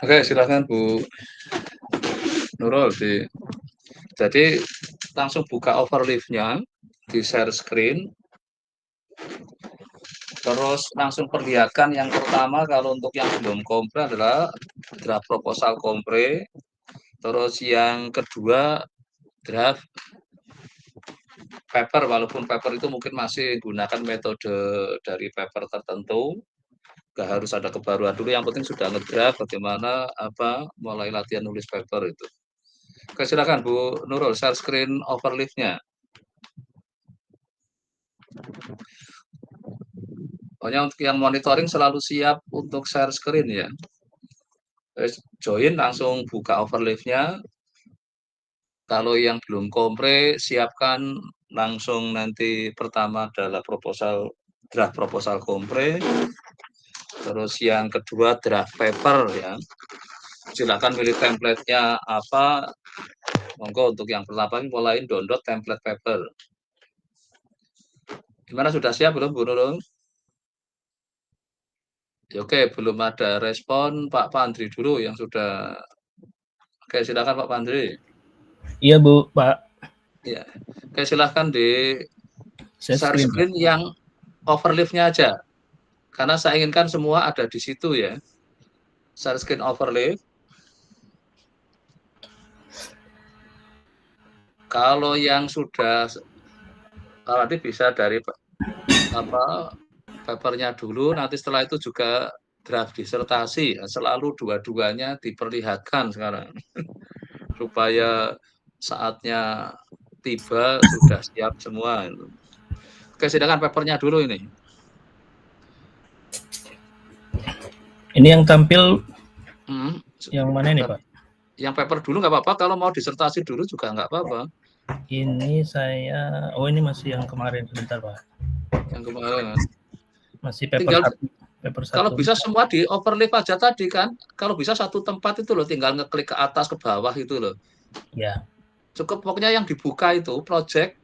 Oke, silakan Bu Nurul. Jadi langsung buka overleaf-nya di share screen. Terus langsung perlihatkan yang pertama kalau untuk yang belum kompre adalah draft proposal kompre. Terus yang kedua draft paper, walaupun paper itu mungkin masih gunakan metode dari paper tertentu. Nggak harus ada kebaruan dulu, yang penting sudah ngedraft bagaimana mulai latihan nulis paper itu. Oke, silakan Bu Nurul, share screen overleaf-nya. Pokoknya untuk yang monitoring selalu siap untuk share screen ya. Join langsung buka overleaf-nya. Kalau yang belum kompre, siapkan langsung nanti pertama adalah draft proposal kompre. Terus yang kedua draft paper ya. Silakan pilih template-nya apa. Monggo untuk yang pertama mulai download template paper. Gimana, sudah siap belum Bu Nurul? Ya, oke, belum ada respon. Pak Pandri dulu yang sudah. Oke, silakan Pak Pandri. Iya Bu, Pak. Ya, oke, silakan di share screen screen yang overleaf-nya aja. Karena saya inginkan semua ada di situ ya. Share screen overleaf. Kalau yang sudah, nanti bisa dari papernya dulu, nanti setelah itu juga draft disertasi. Selalu dua-duanya diperlihatkan sekarang. Supaya saatnya tiba sudah siap semua. Oke, silakan papernya dulu ini. Ini yang tampil yang mana nih Pak? Yang paper dulu nggak apa-apa, kalau mau disertasi dulu juga nggak apa-apa. Ini saya, ini masih yang kemarin, sebentar Pak. Yang kemarin. Masih paper satu. Kalau bisa semua di overleaf aja tadi kan. Kalau bisa satu tempat itu loh, tinggal ngeklik ke atas ke bawah itu loh. Ya. Cukup pokoknya yang dibuka itu project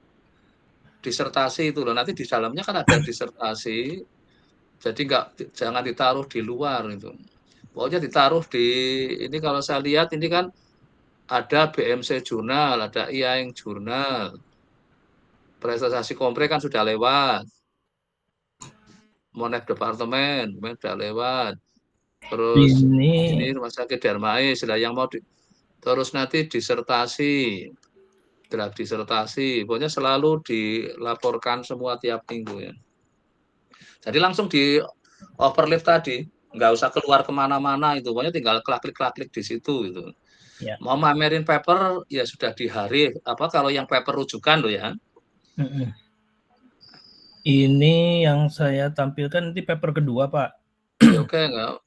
disertasi itu loh. Nanti di dalamnya kan ada disertasi. Jadi jangan ditaruh di luar itu. Pokoknya ditaruh di ini, kalau saya lihat ini kan ada BMC Jurnal, ada IAIN Jurnal. Prestasi kompre kan sudah lewat. Monet Departemen sudah lewat. Terus ini Rumah Sakit Darmais, yang mau terus nanti disertasi, draft disertasi. Pokoknya selalu dilaporkan semua tiap minggu ya. Jadi langsung di overleaf tadi, nggak usah keluar kemana-mana itu, pokoknya tinggal klik-klik di situ itu. Ya. Mau mamerin paper ya sudah di hari kalau yang paper rujukan loh ya. Ini yang saya tampilkan nanti paper kedua Pak. Ya, oke, enggak.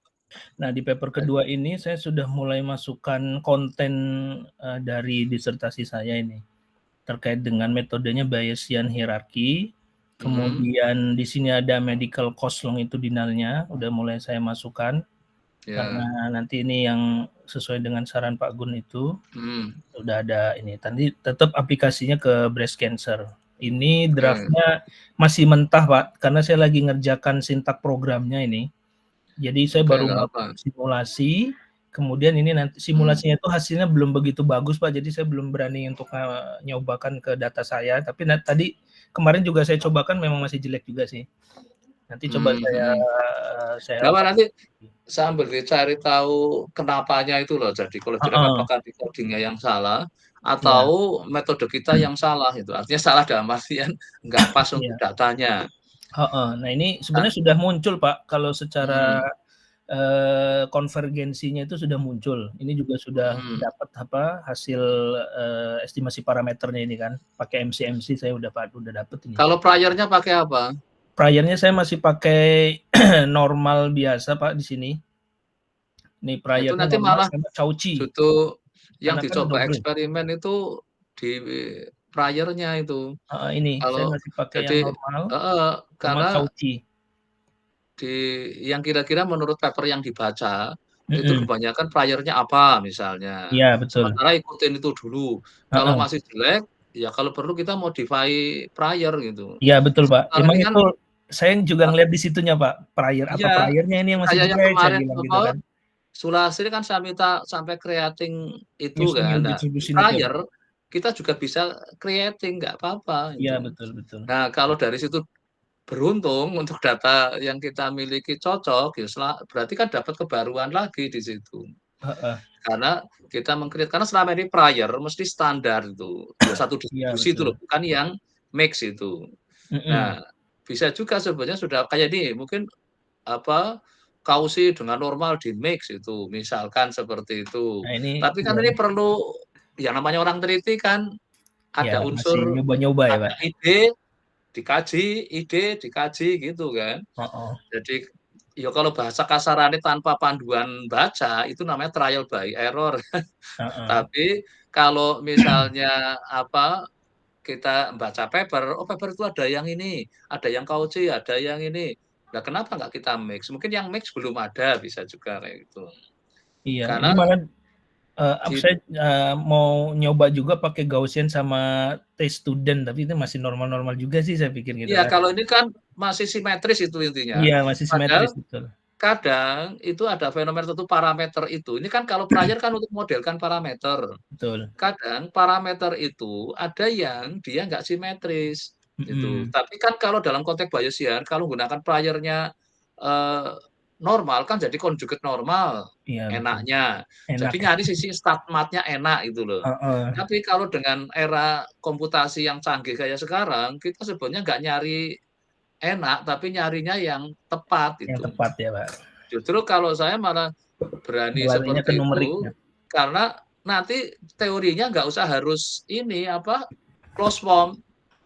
Nah, di paper kedua ini saya sudah mulai masukkan konten dari disertasi saya ini terkait dengan metodenya Bayesian hierarchy. Kemudian di sini ada medical cost longitudinalnya, udah mulai saya masukkan. Karena nanti ini yang sesuai dengan saran Pak Gun itu udah ada ini. Tadi tetap aplikasinya ke breast cancer. Ini draftnya masih mentah Pak, karena saya lagi ngerjakan sintak programnya ini. Jadi saya baru simulasi, kemudian ini nanti simulasinya itu hasilnya belum begitu bagus Pak, jadi saya belum berani untuk nyobakan ke data saya. Tapi tadi kemarin juga saya cobakan memang masih jelek juga sih. Nanti coba saya nanti sambil dicari tahu kenapanya itu loh. Jadi kalau tidak apakah di codingnya yang salah atau metode kita yang salah itu. Artinya salah dalam artian nggak pas untuk datanya. Nah ini sebenarnya sudah muncul Pak, kalau secara konvergensinya itu sudah muncul. Ini juga sudah dapat hasil estimasi parameternya ini kan, pakai MC saya udah dapat ini. Kalau prior-nya pakai apa? Prior-nya saya masih pakai normal biasa Pak di sini. Ini prior-nya itu nanti malah Cauchy. Itu yang dicoba eksperimen itu di prior-nya itu. Ini saya masih pakai yang normal. Karena Cauchy. Yang kira-kira menurut paper yang dibaca itu kebanyakan prior-nya apa misalnya. Iya, betul. Sementara ikutin itu dulu. Kalau masih jelek, ya kalau perlu kita modify prior gitu. Iya, betul Pak. Emang itu saya juga ngelihat di situnya Pak, Iya, prior-nya ini yang masih kayak yang jelek, saya kemarin bilang gitu apa, kan. Sulastri kan saya minta sampai creating itu New kan. Nah, distribution itu ya Pak? prior kita juga bisa creating, nggak apa-apa Iya, itu. betul betul. Nah, kalau dari situ beruntung untuk data yang kita miliki cocok, ya berarti kan dapat kebaruan lagi di situ. Heeh. Karena kita karena selama ini prior mesti standar itu, ya satu Iya, distribusi itu betul. loh, bukan yang mix itu. Mhm. Nah, bisa juga sebenarnya sudah kayak ini, mungkin apa, kausi dengan normal di-mix itu, misalkan seperti itu. Nah ini Tapi kan iya, ini perlu ya namanya orang teliti kan ya ada masih unsur, nyoba-nyoba ya ada Pak? ide dikaji gitu kan. Heeh, Jadi ya kalau bahasa kasarannya tanpa panduan baca itu namanya trial by error. heeh. Tapi kalau misalnya apa, kita baca paper, oh paper itu ada yang ini, ada yang kauci, ada yang ini. Nah, kenapa nggak kita mix? Mungkin yang mix belum ada, bisa juga kayak gitu. Iya, ini Karena malah, di saya, mau nyoba juga pakai Gaussian sama T-student, tapi itu masih normal-normal juga sih saya pikir gitu iya, kan. kalau ini kan masih simetris itu intinya. Iya, masih Padahal simetris, betul. kadang itu ada fenomena tertentu parameter itu. Ini kan kalau prior kan untuk modelkan parameter. Betul. Kadang parameter itu ada yang dia nggak simetris, gitu. Mhm. Tapi kan kalau dalam konteks Bayesian, kalau menggunakan prior-nya, eee, normal kan jadi conjugate normal, Iya, betul. enaknya. Enak Jadi ya. nyari sisi stat-mat-nya enak itu loh. Heeh, Tapi kalau dengan era komputasi yang canggih kayak sekarang, kita sebenarnya nggak nyari enak, tapi nyarinya yang tepat yang itu. tepat ya Pak. Justru kalau saya malah berani Larinya ke seperti numerik itu, ya. karena nanti teorinya nggak usah harus ini, apa, close form.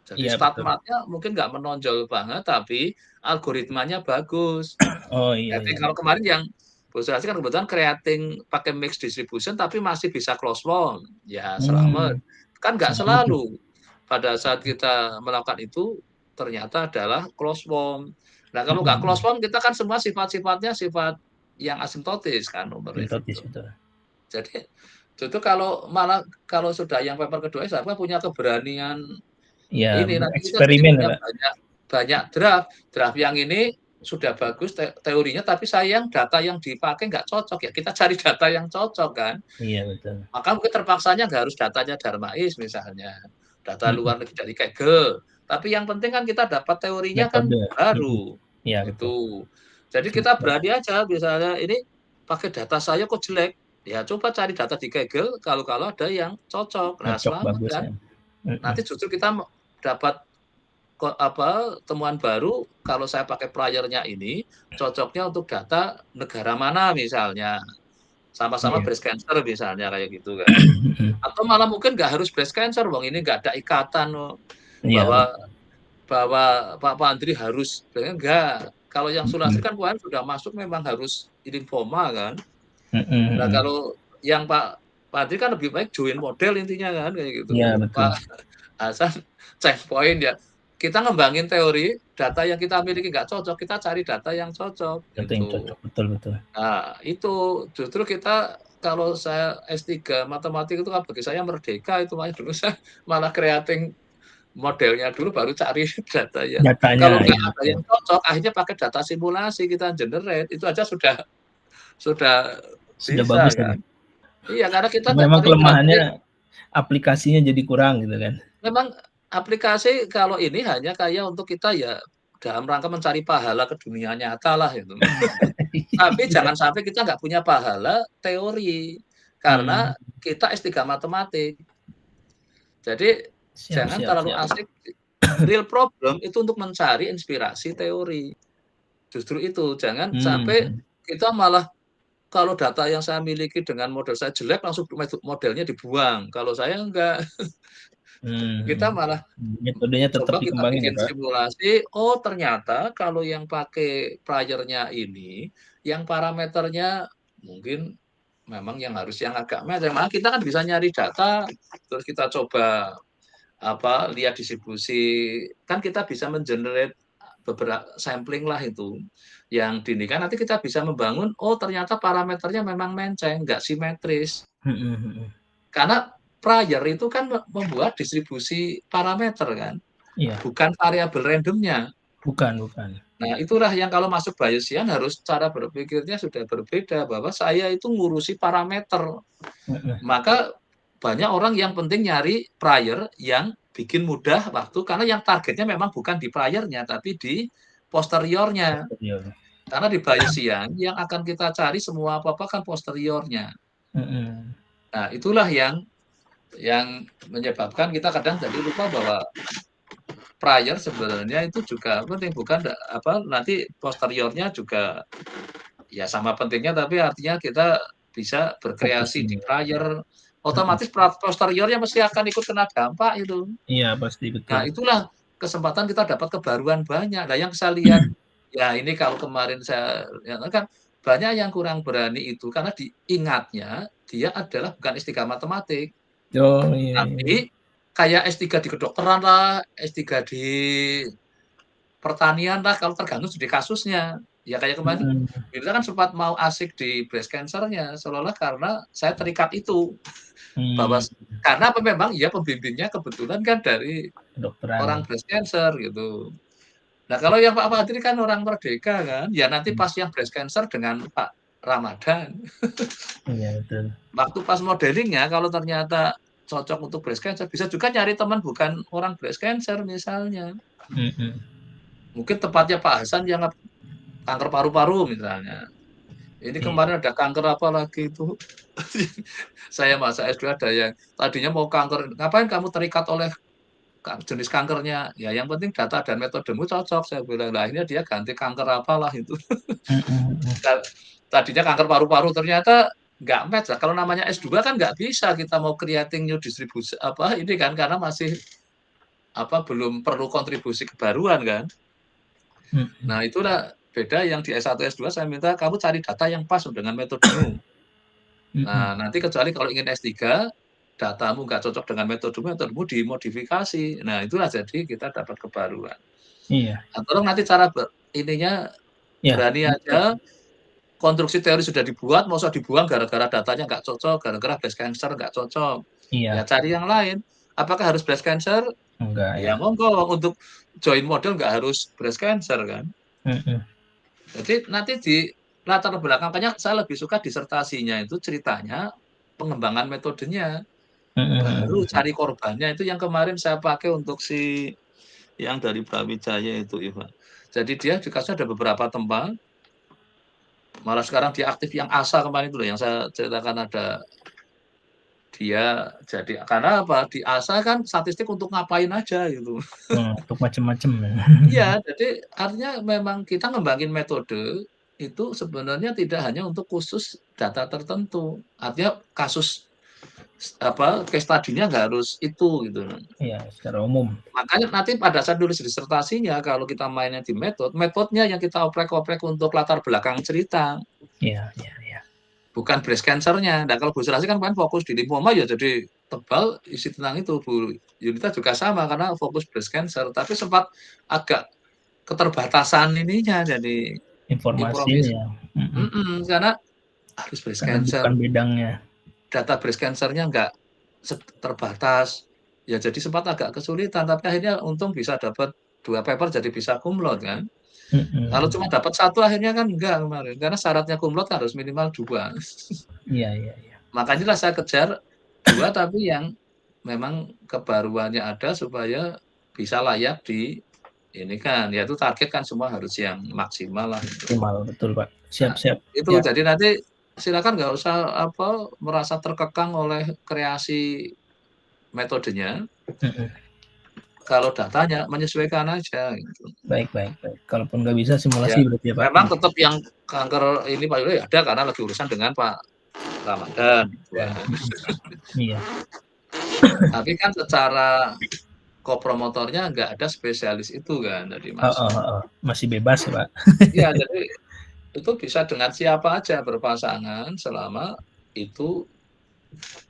Jadi Iya, betul. stat-mat-nya mungkin nggak menonjol banget, tapi algoritmanya bagus. Oh, iya Jadi iya. kalau kemarin yang Bosasi kan kebetulan creating pakai mixed distribution, tapi masih bisa close form, ya selamat. Mmm, Kan nggak selamat ya. selalu pada saat kita melakukan itu, ternyata adalah close form. Nah, kalau Mhm nggak close mhm. form, kita kan semua sifat-sifatnya sifat yang asimptotis kan nomornya Asymptotis, gitu. betul. Jadi justru kalau malah kalau sudah yang paper kedua seharusnya punya keberanian Iya, ini, nanti kita jadi bereksperimen ya punya Pak. banyak banyak draft. Draft yang ini sudah bagus teorinya, tapi sayang data yang dipakai nggak cocok ya, kita cari data yang cocok kan. Iya, betul. Maka mungkin terpaksanya nggak harus datanya Darmais misalnya, data Mhm. luar negeri dari Kaggle, tapi yang penting kan kita dapat teorinya kan Metode. Mhm. baru, Iya, betul. gitu. Jadi kita Betul. berani aja misalnya ini pakai data saya kok jelek, ya coba cari data di Kaggle kalau ada yang cocok. Nah Cocok, selamat bagus kan, ya. Mhm. nanti justru kita dapat apa, temuan baru kalau saya pakai prior-nya ini, cocoknya untuk data negara mana misalnya, sama-sama Iya. breast cancer misalnya kayak gitu kan. Atau malah mungkin nggak harus breast cancer, wong ini nggak ada ikatan Iya, bahwa betul. bahwa Pak Pandri harus enggak. Kalau yang Sulastri Mhm. kan kemarin sudah masuk memang harus lymphoma kan. Mhm Nah mhm. kalau yang Pak Pandri kan lebih baik join model intinya kan kayak Iya, gitu. betul. Pak Hasan checkpoint ya. Kita ngembangin teori, data yang kita miliki nggak cocok, kita cari data yang cocok Data yang gitu. cocok, betul betul. Nah, itu justru kita kalau saya S3 matematik itu kan bagi saya merdeka itu Mas, dulu saya malah creating modelnya dulu baru cari data yang Datanya, kalau nggak iya ada betul. yang cocok akhirnya pakai data simulasi kita generate, itu aja sudah Sudah bisa bagus ya, kan. Pak. Iya, karena kita Cuma nggak memang terima, jadi kelemahannya aplikasinya jadi kurang gitu kan. memang aplikasi kalau ini hanya kayak untuk kita ya dalam rangka mencari pahala ke dunia nyata lah itu. Tapi Iya. jangan sampai kita nggak punya pahala teori, karena Mmm, kita S3 matematik. Jadi siap jangan siap terlalu siap. asik real problem itu untuk mencari inspirasi teori. Justru itu, jangan sampai Mhm. kita malah kalau data yang saya miliki dengan model saya jelek langsung modelnya dibuang. Kalau saya enggak, kita Mhm. malah Metodenya tetap coba kita dikembangin ya, bikin Pak? simulasi, oh ternyata kalau yang pakai prior-nya ini, yang parameternya mungkin memang yang harus yang agak melenceng. Malah kita kan bisa nyari data, terus kita coba apa, lihat distribusi, kan kita bisa men-generate beberapa sampling lah itu, yang dinikan nanti kita bisa membangun, oh ternyata parameternya memang menceng, nggak simetris. Mhm mhm. Karena prior itu kan membuat distribusi parameter kan, Iya. bukan variabel randomnya. Bukan, bukan. Nah, itulah yang kalau masuk Bayesian harus cara berpikirnya sudah berbeda, bahwa saya itu ngurusi parameter. Mhm. Maka banyak orang yang penting nyari prior yang bikin mudah waktu, karena yang targetnya memang bukan di prior-nya, tapi di posteriornya. Posterior. Karena di Bayesian yang akan kita cari semua apa-apa kan posteriornya. Mhm. Nah, itulah yang menyebabkan kita kadang jadi lupa bahwa prior sebenarnya itu juga penting, bukan nanti posteriornya juga ya sama pentingnya, tapi artinya kita bisa berkreasi di Fokusnya. prior, Mhm. otomatis posteriornya mesti akan ikut kena dampak itu. Iya, pasti, Nah, betul. itulah kesempatan kita dapat kebaruan banyak. Nah, yang saya lihat, ya ini kalau kemarin saya lihat kan banyak yang kurang berani itu karena diingatnya dia adalah bukan S3 matematik, Oh, iya, iya. tapi kayak S3 di kedokteran lah, S3 di pertanian lah, kalau tergantung studi kasusnya. Ya kayak kemarin Mhm. kita kan sempat mau asik di breast cancer-nya, seolah-olah karena saya terikat itu, bahwa Mmm, karena apa, memang ya pembimbingnya kebetulan kan dari kedokteran. orang breast cancer gitu. Nah, kalau yang Pak Fadri kan orang Merdeka kan, ya nanti Mmm, pas yang breast cancer dengan Pak Ramadhan, iya, betul. waktu pas modelingnya kalau ternyata cocok untuk breast cancer, bisa juga nyari teman bukan orang breast cancer misalnya. Mhm. Mungkin tepatnya Pak Hasan yang kanker paru-paru misalnya. Ini Iya. kemarin ada kanker apa lagi itu, saya masa S2 ada yang tadinya mau kanker, "Ngapain kamu terikat oleh jenis kankernya?" "Ya yang penting data dan metodemu cocok," saya bilang. Lah akhirnya dia ganti kanker apalah itu. Mhm, mhm. Tadinya kanker paru-paru, ternyata nggak match lah. Kalau namanya S2 kan nggak bisa kita mau creating new distribusi ini kan, karena masih belum perlu kontribusi kebaruan kan. Mhm. Nah, itulah beda yang di S1, S2 saya minta kamu cari data yang pas dengan metodemu. Mhm. Nah, nanti kecuali kalau ingin S3, datamu nggak cocok dengan metodemu, metodemu dimodifikasi. Nah, itulah jadi kita dapat kebaruan. Iya. Nah, tolong nanti cara ininya Iya, berani aja, konstruksi teori sudah dibuat, mau usah dibuang gara-gara datanya nggak cocok, gara-gara breast cancer nggak cocok. Ya iya. cari yang lain. Apakah harus breast cancer? Enggak ya. Ya monggo, untuk join model nggak harus breast cancer kan. Mhm. Jadi nanti di latar belakangnya saya lebih suka disertasinya itu ceritanya pengembangan metodenya. Mhm, Baru mhm, mhm. cari korbannya itu yang kemarin saya pakai untuk si yang dari Brawijaya itu, Ivan. Jadi dia di kasusnya ada beberapa tempat, malah sekarang dia aktif yang ASA kemarin itu loh, yang saya ceritakan ada dia jadi karena apa, di ASA kan statistik untuk ngapain aja gitu. Untuk macem-macem ya. Iya, jadi artinya memang kita ngembangin metode itu sebenarnya tidak hanya untuk khusus data tertentu. Artinya kasus case study-nya nggak harus itu gitu. Iya, secara umum. Makanya nanti pada saat nulis disertasinya kalau kita mainnya di metodenya yang kita oprek-oprek untuk latar belakang cerita, Iya, iya, iya. bukan breast cancer-nya. Nah, kalau Bu Surasi kan fokus di limfoma ya jadi tebal isi tentang itu. Bu Yunita juga sama karena fokus breast cancer, tapi sempat agak keterbatasan ininya jadi improvis Informasinya. Mhm. karena harus breast Karena cancer, bukan bidangnya. data breast cancer-nya nggak terbatas. Ya jadi sempat agak kesulitan, tapi akhirnya untung bisa dapat 2 paper jadi bisa cum laude kan. Kalau Mhm. cuma dapat 1 akhirnya kan enggak kemarin, karena syaratnya cum laude harus minimal 2. Iya, iya, iya. Makanya lah saya kejar 2 tapi yang memang kebaruannya ada supaya bisa layak di ini kan, yaitu target kan semua harus yang maksimal lah gitu. Optimal, betul, Pak. Siap, Nah, siap. itu Ya. jadi nanti silakan nggak usah merasa terkekang oleh kreasi metodenya, Mhm. kalau datanya menyesuaikan aja gitu. Baik, baik, baik. Kalaupun nggak bisa Ya, simulasi berarti ya, Pak? memang tetap yang kanker ini Pak Yuli ada karena lagi urusan dengan Pak Ramadhan gitu Dan kan. iya. Tapi kan secara kopromotornya nggak ada spesialis itu kan tadi Heeh, masuk. heeh. Masih bebas ya, Pak? Iya, jadi itu bisa dengan siapa aja berpasangan selama itu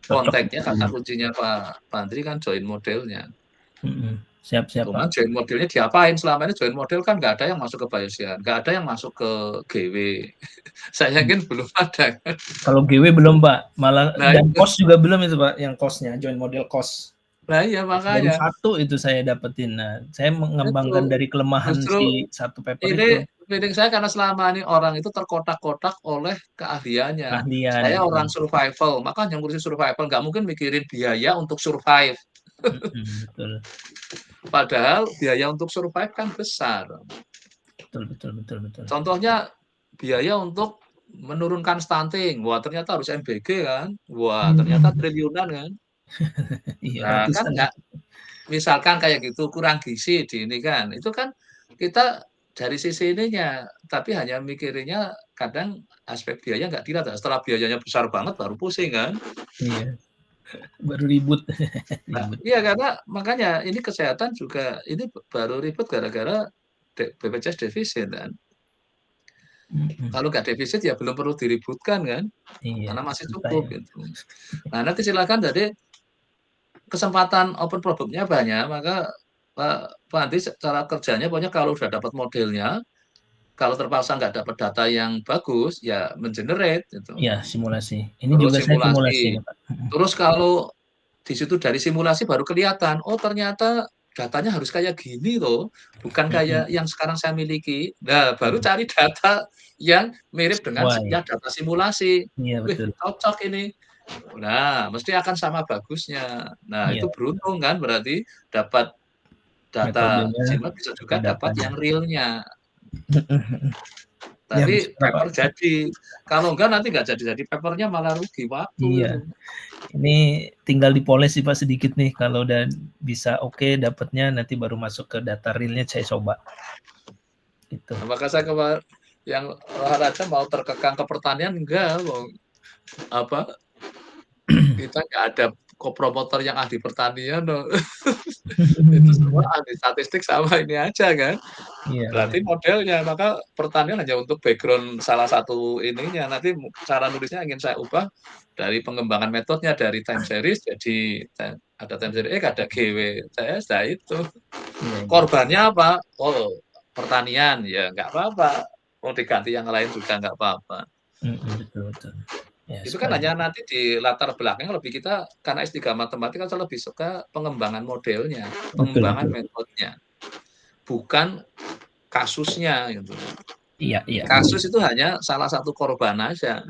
Cocok. konteksnya kata kuncinya Pak Pandri kan join modelnya. Mhm. Siap, siap, Cuma Pak. join modelnya diapain? Selama ini join model kan nggak ada yang masuk ke Bayesian, nggak ada yang masuk ke GW. Saya Mmm. yakin belum ada kan. Kalau GW belum, Pak. Malah Nah dan itu, COS juga belum itu, Pak, yang COS-nya, join model COS. Nah iya Baru makanya. 1 itu saya dapetin. Nah, saya mengembangkan Itu, dari kelemahan justru si 1 paper ini itu. feeling saya karena selama ini orang itu terkotak-kotak oleh keahliannya. Keahlian Saya itu. orang survival, maka yang ngurusin survival nggak mungkin mikirin biaya untuk survive. Betul. Padahal biaya untuk survive kan besar. Betul. Contohnya biaya untuk menurunkan stunting, wah ternyata harus MBG kan, wah ternyata Mhm. triliunan kan. Iya, Nah kan ratusan nggak itu. misalkan kayak gitu, kurang gizi di ini kan, itu kan kita dari sisi ininya, tapi hanya mikirinnya kadang aspek biaya nggak dilihat, setelah biayanya besar banget baru pusing kan. Iya, baru ribut. Nah, Ribut. iya karena makanya ini kesehatan juga ini baru ribut gara-gara BPJS defisit kan. Mhm. Kalau nggak defisit ya belum perlu diributkan kan, Iya, karena masih santai cukup ya. gitu. Nah nanti silakan jadi kesempatan open problem-nya banyak, maka Pak Andi cara kerjanya pokoknya kalau udah dapat modelnya, kalau terpaksa nggak dapat data yang bagus, ya men-generate gitu. Iya, simulasi. Ini Terus juga saya simulasi simulasi. nih, Pak. Terus kalau di situ dari simulasi baru kelihatan, oh ternyata datanya harus kayak gini loh, bukan Mhm. kayak yang sekarang saya miliki. Nah, baru Mhm. cari data yang mirip dengan Sesuai. yang data simulasi. Iya, Wih, betul. cocok ini. Nah, mesti akan sama bagusnya. Nah, Iya, itu beruntung kan berarti dapat data metodenya simak bisa pakai juga dapat datanya. yang realnya. Mhm. Ya Tapi bismillah, Pak. paper jadi. Kalau enggak nanti nggak jadi-jadi papernya malah rugi waktu Iya. itu. Ini tinggal dipoles sih, Pak, sedikit nih. Kalau udah bisa oke dapatnya, nanti baru masuk ke data realnya saya coba. Gitu. Nah, maka saya yang olahraga mau terkekang ke pertanian enggak, mau apa, kita nggak ada kopromotor yang ahli pertanian loh. Itu semua ahli statistik sama ini aja kan. Iya, benar. Berarti modelnya, maka pertanian hanya untuk background salah satu ininya, nanti cara nulisnya ingin saya ubah dari pengembangan metodenya, dari time series jadi ada time series X, ada GWCS, nah itu. Iya, iya. Korbannya apa? Oh, pertanian, ya nggak apa-apa. Mau diganti yang lain juga nggak apa-apa. Betul. Ya, Itu kan supaya hanya nanti di latar belakang lebih kita karena S3 matematika saya lebih suka pengembangan modelnya, pengembangan betul. metodenya, bukan kasusnya gitu. Iya. Kasus itu hanya salah satu korban aja.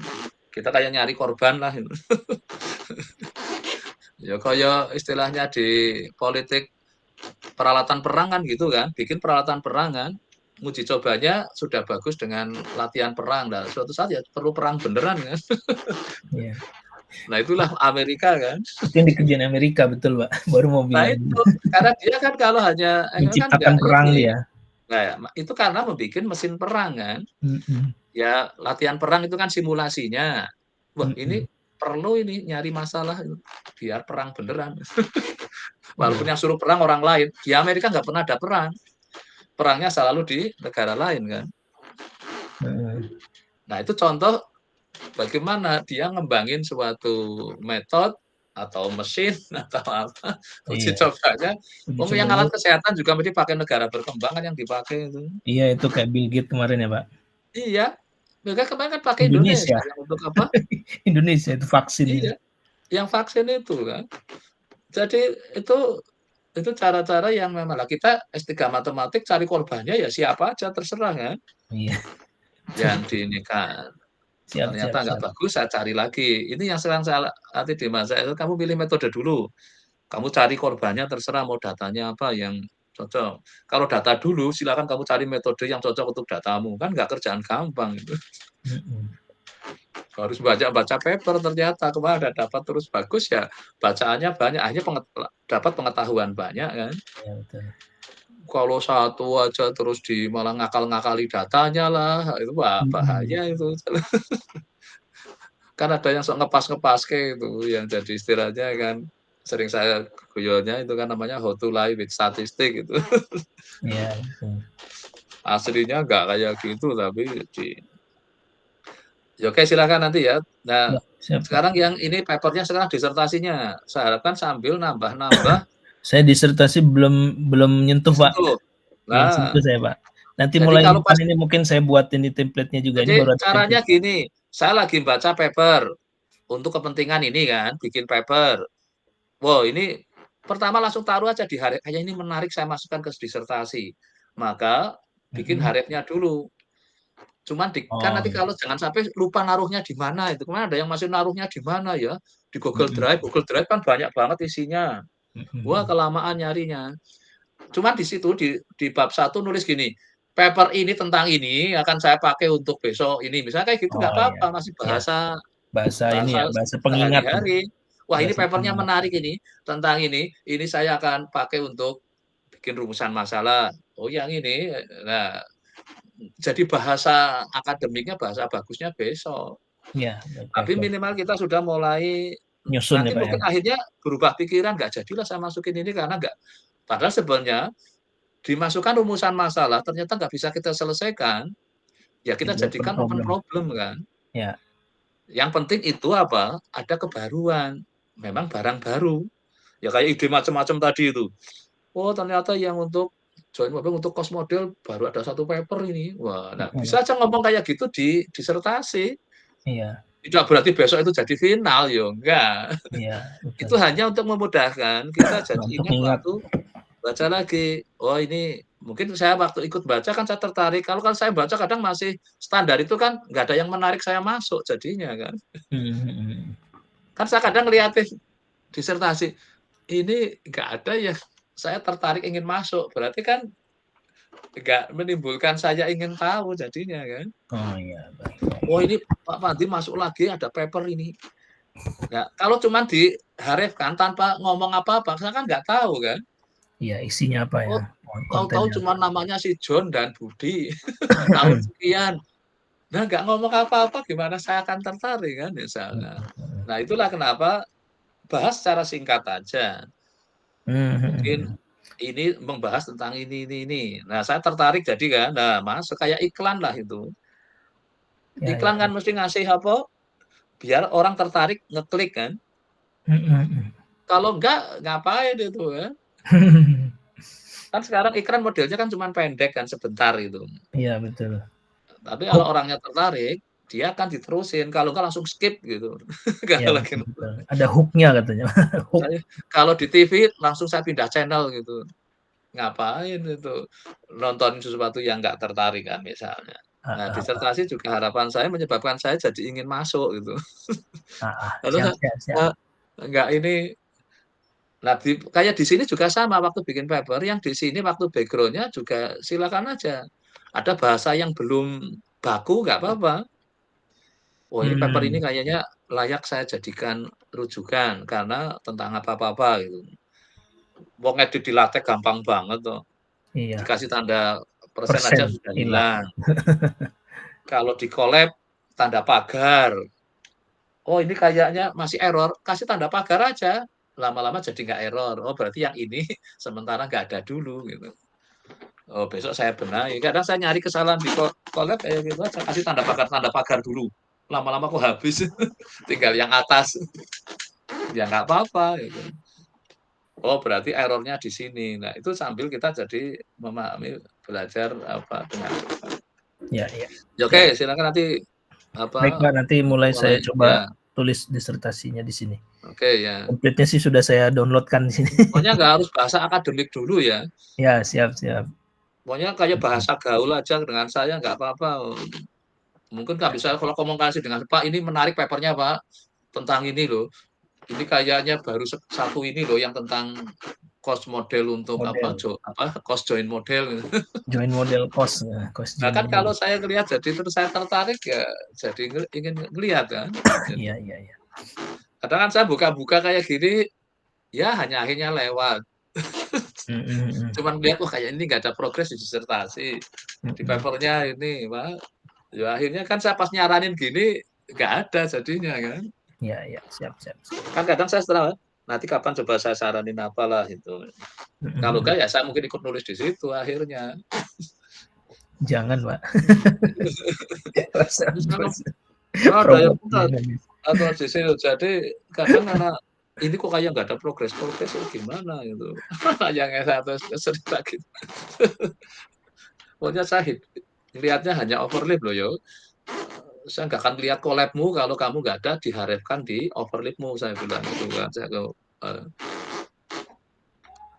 Kita kayak nyari korban lah gitu. Ya kayak istilahnya di politik peralatan perang kan gitu kan, bikin peralatan perang kan, uji cobanya sudah bagus dengan latihan perang. Nah, suatu saat ya perlu perang beneran kan. Iya. Nah, itulah Amerika kan. Itu yang dikerjain Amerika, betul, Pak. Baru mau Nah, bilang itu karena dia kan kalau hanya kan menciptakan nggak perang ini. dia. Nah, ya, itu karena membuat mesin perang kan. Mhm. Ya, latihan perang itu kan simulasinya. Wah, ini Mhm. perlu ini nyari masalah biar perang beneran. Walaupun Iya. yang suruh perang orang lain. Di Amerika nggak pernah ada perang. Perangnya selalu di negara lain kan. Heeh. Nah, itu contoh bagaimana dia ngembangin suatu metode atau mesin atau apa uji Iya. cobanya. Uji Yang cobanya alat kesehatan juga mesti pakai negara berkembang kan yang dipakai itu. iya, itu kayak Bill Gates kemarin ya, Pak. Iya, mereka kemarin kan pakai Indonesia Indonesia. yang untuk apa? Indonesia itu vaksin itu. Iya, yang vaksin itu kan. Jadi itu cara-cara yang memang lah kita S3 matematik cari korbannya ya siapa aja terserah kan. Iya. Yang diinikan. Siap. Ternyata nggak bagus, saya cari lagi. Ini yang sekarang saya latih di masa itu, kamu pilih metode dulu. Kamu cari korbannya terserah mau datanya apa yang cocok. Kalau data dulu, silakan kamu cari metode yang cocok untuk datamu. Kan nggak kerjaan gampang itu. Mhm. Harus baca paper ternyata. Kemarin ada dapat terus bagus ya, bacaannya banyak, akhirnya dapat pengetahuan banyak kan. Iya, betul. Kalau satu aja terus malah ngakal-ngakali datanya lah, itu wah Mhm. bahaya itu. Kan ada yang sok ngepas-ngepaske itu, yang jadi istilahnya kan, sering saya guyonnya itu kan namanya how to lie with statistik itu. Iya, betul. Aslinya nggak kayak gitu, tapi ya oke silakan nanti ya. Nah, Ya, siap, Pak. sekarang yang ini paper-nya sekarang disertasinya, saya harapkan sambil nambah-nambah Saya disertasi belum nyentuh, Pak. disentuh. Belum Nah, sentuh saya, Pak. Nanti jadi mulai kalau depan pas ini mungkin saya buat ini template-nya juga, ini jadi baru ada caranya template-nya. gini, saya lagi baca paper untuk kepentingan ini kan, bikin paper. Wow, ini pertama langsung taruh aja di haref, kayak ini menarik saya masukkan ke disertasi. Maka bikin Mhm. harefnya dulu. Cuman kan Oh, nanti iya. kalau jangan sampai lupa naruhnya di mana itu. Kemarin ada yang masih naruhnya di mana ya? Di Google Mhm. Drive. Google Drive kan banyak banget isinya. Mhm Wah, mhm. kelamaan nyarinya. Cuman di situ di bab 1 nulis gini, paper ini tentang ini akan saya pakai untuk besok ini. Misalnya kayak gitu nggak Oh, iya. apa-apa, masih Iya. bahasa Bahasa ini bahasa ya, bahasa pengingat ya, sehari-hari. Wah, ini bahasa papernya pengingat. menarik tentang ini saya akan pakai untuk bikin rumusan masalah. Oh, yang ini. Nah, jadi bahasa akademiknya, bahasa bagusnya besok. Iya, Tapi oke. minimal kita sudah mulai Nyusun ya, nanti Pak, ya? mungkin akhirnya berubah pikiran, nggak jadilah saya masukin ini karena nggak padahal sebenarnya dimasukkan rumusan masalah ternyata nggak bisa kita selesaikan, ya kita Jadi open jadikan open problem. problem kan. Ya. Yang penting itu apa, ada kebaruan, memang barang baru. Ya kayak ide macam-macam tadi itu. Oh ternyata yang untuk join mobil untuk cost model baru ada 1 paper ini. Wah, nah Mhm. bisa aja ngomong kayak gitu di disertasi. Iya. Tidak berarti besok itu jadi final, yo enggak. Iya, betul. Itu hanya untuk memudahkan kita jadi Untuk ingat ingat. waktu baca lagi. Oh ini mungkin saya waktu ikut baca kan saya tertarik. Kalau saya baca kadang masih standar itu kan nggak ada yang menarik saya masuk jadinya kan. Mhm mhm. Kan saya kadang ngeliatin disertasi, ini nggak ada yang saya tertarik ingin masuk. Berarti kan nggak menimbulkan saya ingin tahu jadinya kan. Oh, iya, baik baik. Oh ini Pak Pandi masuk lagi ada paper ini. Nah, kalau cuma diharefkan tanpa ngomong apa-apa, saya kan nggak tahu kan. Iya, isinya apa ya, Oh, tahu-tahu kontennya cuma apa. namanya si John dan Budi tahun sekian. Nah, nggak ngomong apa-apa gimana saya akan tertarik kan misalnya. Mhm mhm. Nah, itulah kenapa bahas secara singkat aja. Mmm, mhm Mungkin mhm. ini membahas tentang ini. Nah, saya tertarik jadi kan, nah masuk kayak iklan lah itu. Ya ya Iklan kan ya. mesti ngasih apa, biar orang tertarik ngeklik kan. Mhm mhm. Kalau enggak, ngapain itu kan. Kan sekarang iklan modelnya kan cuma pendek kan, sebentar itu. Iya, betul. Tapi kalau Hook. orangnya tertarik, dia akan diterusin, kalau enggak langsung skip gitu. Iya, Kalau lagi betul nonton. betul. Ada hook-nya katanya, hook. Saya kalau di TV langsung saya pindah channel gitu. Ngapain itu nonton sesuatu yang nggak tertarik kan misalnya. Nah, Heeh disertasi juga harapan saya menyebabkan saya jadi ingin masuk gitu. heeh. Lalu Siap siap siap. nggak ini nah kayak di sini juga sama waktu bikin paper yang di sini waktu background-nya juga silakan aja. Ada bahasa yang belum baku nggak apa-apa. Oh ini paper ini Mmm, kayaknya layak saya jadikan rujukan karena tentang apa-apa gitu. Wong ngedit di LaTeX gampang banget tuh. iya. Dikasih tanda persen aja Persen sudah hilang. hilang. Kalau di collab tanda pagar. Oh ini kayaknya masih error, kasih tanda pagar aja. Lama-lama jadi nggak error. Oh berarti yang ini sementara nggak ada dulu gitu. Oh besok saya benahi. Kadang saya nyari kesalahan di collab kayak gitu aja, kasih tanda pagar dulu. Lama-lama kok habis, tinggal yang atas. Ya nggak apa-apa gitu. Oh berarti errornya di sini. Nah itu sambil kita jadi memahami, belajar apa dengan Ya ya. ya Siap. oke silakan nanti Baik, apa Pak, nanti mulai mulai saya coba ya tulis disertasinya di sini. oke ya. Template-nya sih sudah saya download-kan di sini. Pokoknya nggak harus bahasa akademik dulu ya. Ya, siap siap. Pokoknya kayak Mhm. bahasa gaul aja dengan saya nggak apa-apa. Mungkin nggak bisa kalau komunikasi dengan Pak ini menarik papernya Pak tentang ini loh. Ini kayaknya baru satu ini loh yang tentang cost model untuk apa Model, cost join model. join model cost, ya, cost Nah join kan kalau model. saya ngelihat jadi terus saya tertarik ya jadi ingin ngelihat kan. Iya iya iya. Kadang kan saya buka-buka kayak gini ya hanya akhirnya lewat. Mhm mhm. Cuman lihat wah kayak ini nggak ada progres di disertasi. Di Mhm. papernya ini Pak. Ya akhirnya kan saya pas nyaranin gini, nggak ada jadinya kan. Iya iya, siap siap siap. Kan kadang saya setelah, nanti kapan coba saya saranin apalah itu. Mhm Kalau mhm. enggak ya saya mungkin ikut nulis di situ akhirnya. Jangan, Pak. Masa Misalnya bos ada yang promosi minta Indonesia. atau di situ. Jadi kadang karena ini kok kayak nggak ada progres gimana gitu. Yang satu cerita gitu. Pokoknya saya lihatnya hanya overlap loh yo. Saya nggak akan lihat collab-mu kalau kamu nggak ada diharapkan di overlap-mu saya bilang gitu kan. Saya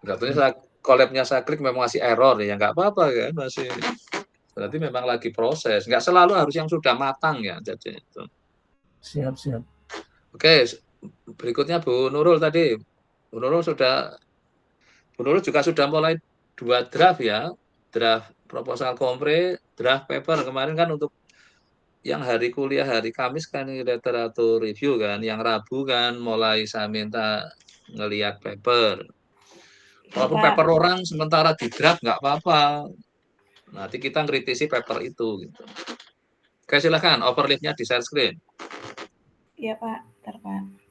Katanya collab-nya saya klik memang masih error ya, nggak apa-apa kan, masih berarti memang lagi proses. Nggak selalu harus yang sudah matang ya, jadi itu. Siap, siap. Oke, berikutnya Bu Nurul tadi. Bu Nurul juga sudah mulai 2 draft ya, draft proposal kompre, draft paper kemarin kan untuk yang hari kuliah hari Kamis kan ini literatur review kan, yang Rabu kan mulai saya minta ngelihat paper. Walaupun Pak. paper orang sementara di draft nggak apa-apa. Nanti kita ngkritisi paper itu gitu. Oke, silahkan overlay-nya di share screen. Iya Pak, bentar Pak.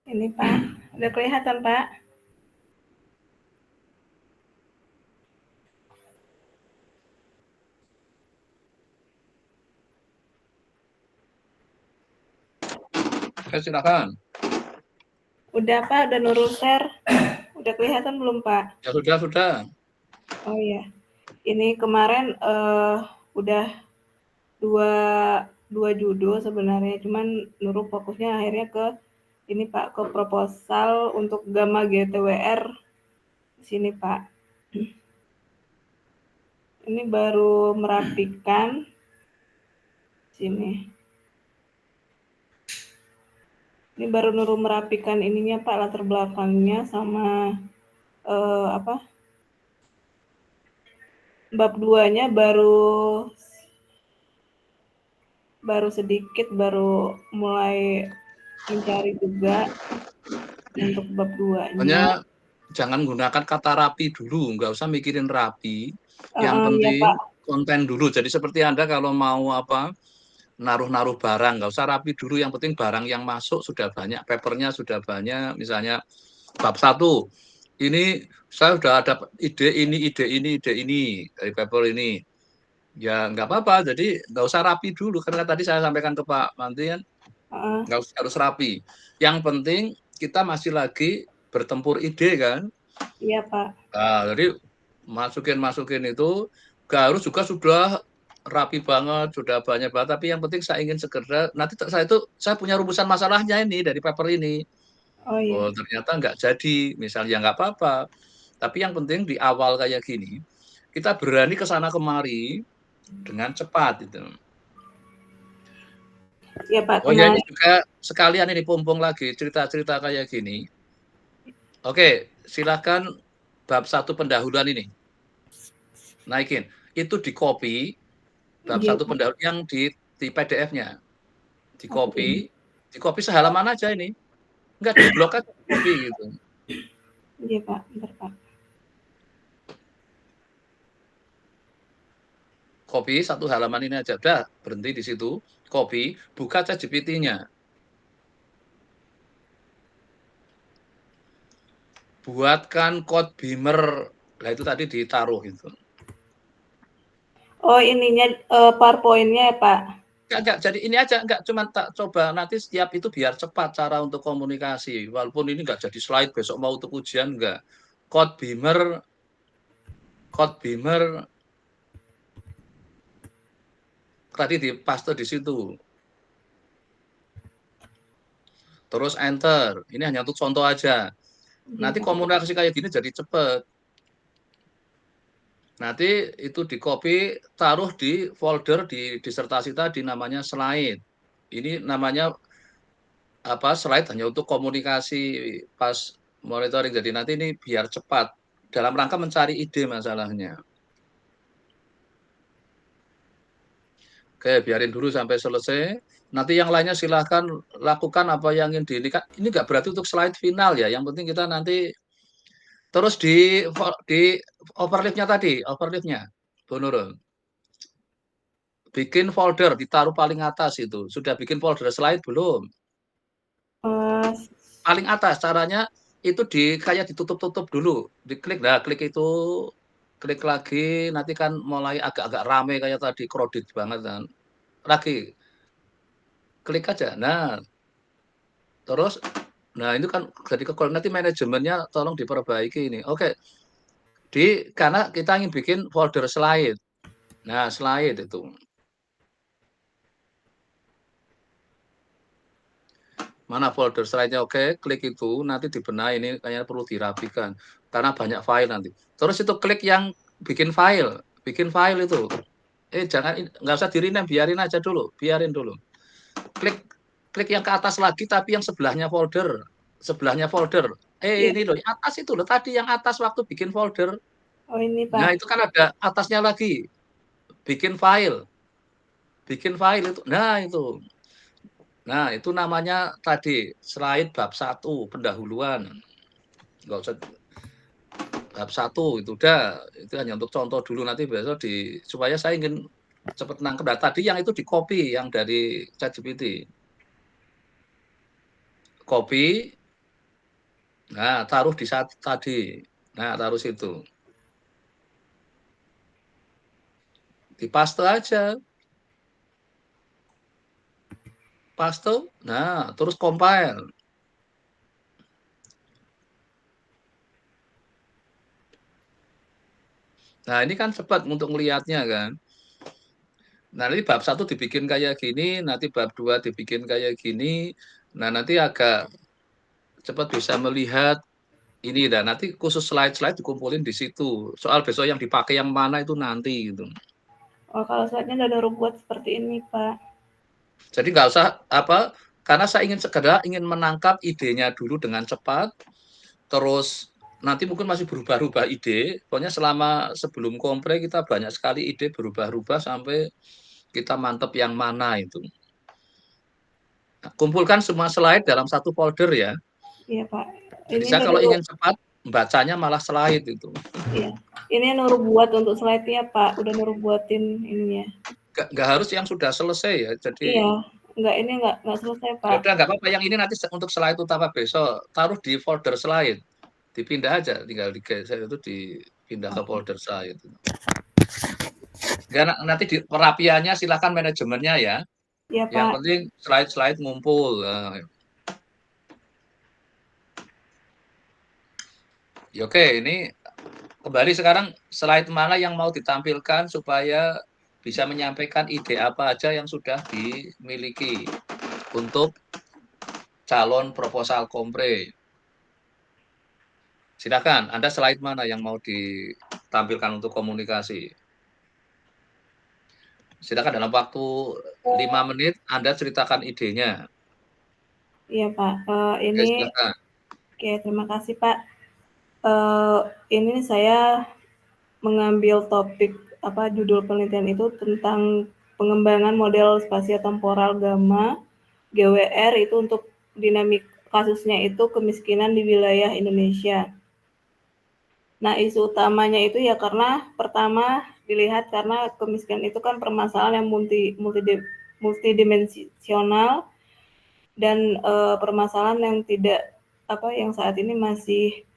Ini Pak, udah kelihatan Pak? Oke, silakan. Udah Pak, udah Nurul share. Udah kelihatan belum Pak? Ya sudah. Oh iya, ini kemarin udah dua judul sebenarnya, cuman Nurul fokusnya akhirnya ke ini Pak, ke proposal untuk Gamma GTWR di sini Pak. Ini baru merapikan sini. Ini baru Nurul merapikan ininya Pak, latar belakangnya sama bab 2-nya baru sedikit, baru mulai mencari juga untuk bab 2-nya. Pokoknya jangan gunakan kata rapi dulu, nggak usah mikirin rapi. Yang Iya, penting Pak. konten dulu. Jadi seperti Anda kalau mau naruh barang, nggak usah rapi dulu. Yang penting barang yang masuk sudah banyak, papernya sudah banyak. Misalnya bab 1, ini saya sudah ada ide ini dari paper ini. Ya nggak apa-apa, jadi nggak usah rapi dulu. Karena tadi saya sampaikan ke Pak Manti kan, nggak harus rapi. Yang penting kita masih lagi bertempur ide kan. Iya Pak. Nah, jadi masukin itu nggak harus juga sudah rapi banget, sudah banyak banget. Tapi yang penting saya ingin segera, nanti saya punya rumusan masalahnya ini dari paper ini. Oh iya. Ternyata nggak jadi, misalnya nggak apa-apa. Tapi yang penting di awal kayak gini, kita berani ke sana kemari dengan cepat itu. Iya Pak. Oh ya, ini juga sekalian ini pompong lagi cerita-cerita kayak gini. Oke, silakan bab 1 pendahuluan ini. Naikin. Itu di copy bab 1 pendahuluan yang di PDF-nya. Di copy sehalaman aja ini. Enggak di blok aja, copy gitu. Iya Pak, bentar Pak. Copy 1 halaman ini aja, udah berhenti di situ. Copy, buka ChatGPT-nya. Buatkan code beamer. Nah itu tadi ditaruh itu. Oh ininya PowerPoint-nya ya Pak? Enggak, jadi ini aja, enggak cuma tak coba nanti setiap itu biar cepat cara untuk komunikasi. Walaupun ini enggak jadi slide besok mau untuk ujian enggak. Code beamer tadi di paste di situ. Terus enter. Ini hanya untuk contoh aja. Nanti komunikasi kayak gini jadi cepet. Nanti itu di copy, taruh di folder di disertasi tadi namanya slide. Ini namanya slide hanya untuk komunikasi pas monitoring. Jadi nanti ini biar cepat dalam rangka mencari ide masalahnya. Oke, biarin dulu sampai selesai. Nanti yang lainnya silahkan lakukan apa yang ingin diindikan. Ini nggak berarti untuk slide final ya. Yang penting kita nanti terus di overlay-nya tadi, Bu Nurul. bikin folder, ditaruh paling atas itu. Sudah bikin folder slide belum? Paling atas caranya itu kayak ditutup-tutup dulu, diklik. Nah, klik itu, klik lagi, nanti kan mulai agak-agak rame kayak tadi, crowded banget kan. Lagi, klik aja. Nah, terus, nah itu kan jadi nanti manajemennya tolong diperbaiki ini. Oke, karena kita ingin bikin folder slide. Nah, slide itu. Mana folder slide-nya, oke, klik itu, nanti dibenahi, ini kayaknya perlu dirapikan, karena banyak file nanti. Terus itu klik yang bikin file itu. Jangan, nggak usah di-rename, biarin aja dulu, biarin dulu. Klik yang ke atas lagi, tapi yang sebelahnya folder. Ini loh, atas itu loh, tadi yang atas waktu bikin folder. Oh ini Pak. Nah, itu kan ada atasnya lagi, bikin file itu. Nah, itu namanya tadi slide bab 1, pendahuluan. Nggak usah bab 1 itu udah, itu hanya untuk contoh dulu, nanti besok supaya saya ingin cepat nangkep. Nah, tadi yang itu di-copy yang dari ChatGPT. Copy. Nah, taruh di tadi. Nah, taruh situ. Dipaste aja. Paste. Nah, terus compile. Nah, ini kan cepat untuk melihatnya kan. Nah, nanti bab 1 dibikin kayak gini, nanti bab 2 dibikin kayak gini. Nah, nanti agak cepat bisa melihat ini, dan nanti khusus slide-slide dikumpulin di situ. Soal besok yang dipakai yang mana itu nanti gitu. Oh, kalau slide-nya udah buat seperti ini, Pak. Jadi nggak usah karena saya ingin menangkap idenya dulu dengan cepat, terus nanti mungkin masih berubah-ubah ide. Pokoknya sebelum kompre kita banyak sekali ide berubah-ubah sampai kita mantep yang mana itu. Nah, kumpulkan semua slide dalam satu folder ya. Iya Pak. Jadi saya kalau ingin cepat bacanya malah slide itu. Iya. Ini Nurul buat untuk slide-nya Pak. Udah Nurul buatin ininya. Nggak harus yang sudah selesai ya. Jadi iya, ini nggak selesai Pak. Udah nggak apa-apa, yang ini nanti untuk slide utama besok taruh di folder slide, dipindah aja, tinggal digeser itu dipindah ke folder slide. Nanti di perapiannya silakan manajemennya ya. Iya Pak. Yang penting slide ngumpul. Oke, ini kembali sekarang slide mana yang mau ditampilkan supaya bisa menyampaikan ide apa aja yang sudah dimiliki untuk calon proposal kompre. Silakan, Anda slide mana yang mau ditampilkan untuk komunikasi? Silakan, dalam waktu 5 menit Anda ceritakan idenya. Iya Pak, Oke, silakan. Oke, terima kasih Pak. Ini saya mengambil topik judul penelitian itu tentang pengembangan model spasio-temporal gamma GWR itu untuk dinamik kasusnya itu kemiskinan di wilayah Indonesia. Nah, isu utamanya itu ya karena pertama dilihat karena kemiskinan itu kan permasalahan yang multidimensional dan permasalahan yang tidak yang saat ini masih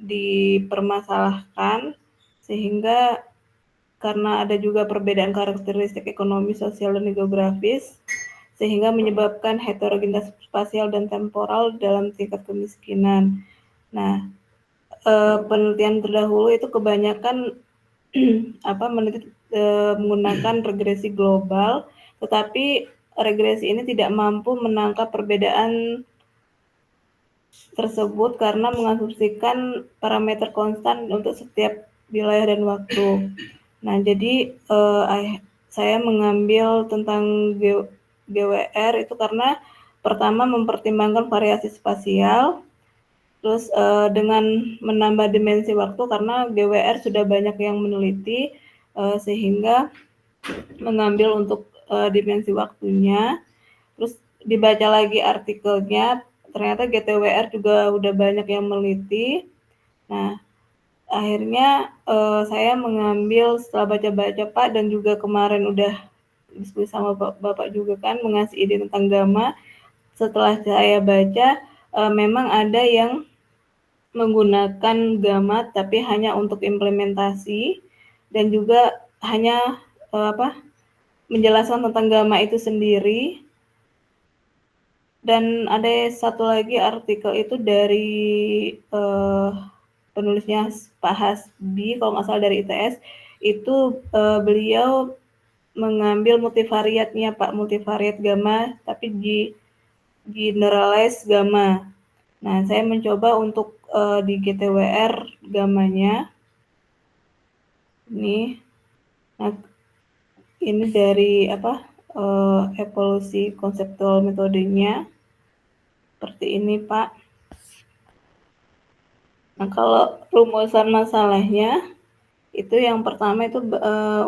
dipermasalahkan, sehingga karena ada juga perbedaan karakteristik ekonomi, sosial, dan geografis, sehingga menyebabkan heterogenitas spasial dan temporal dalam tingkat kemiskinan. Nah, penelitian terdahulu itu kebanyakan menggunakan regresi global, tetapi regresi ini tidak mampu menangkap perbedaan tersebut karena mengasumsikan parameter konstan untuk setiap wilayah dan waktu. Nah, jadi saya mengambil tentang GWR itu karena pertama mempertimbangkan variasi spasial, terus dengan menambah dimensi waktu karena GWR sudah banyak yang meneliti sehingga mengambil untuk dimensi waktunya, terus dibaca lagi artikelnya, ternyata GTWR juga udah banyak yang meneliti. Nah, akhirnya saya mengambil setelah baca-baca Pak dan juga kemarin udah diskusi sama Bapak juga kan mengasih ide tentang gamma. Setelah saya baca memang ada yang menggunakan gamma tapi hanya untuk implementasi dan juga hanya menjelaskan tentang gamma itu sendiri. Dan ada satu lagi artikel itu dari penulisnya Pak Hasbi, kalau nggak salah dari ITS, itu beliau mengambil multivariatnya Pak, multivariat gamma, tapi di generalize gamma. Nah, saya mencoba untuk di GTWR gammanya. Ini, nah, ini dari evolusi konseptual metodenya. Seperti ini, Pak. Nah, kalau rumusan masalahnya, itu yang pertama itu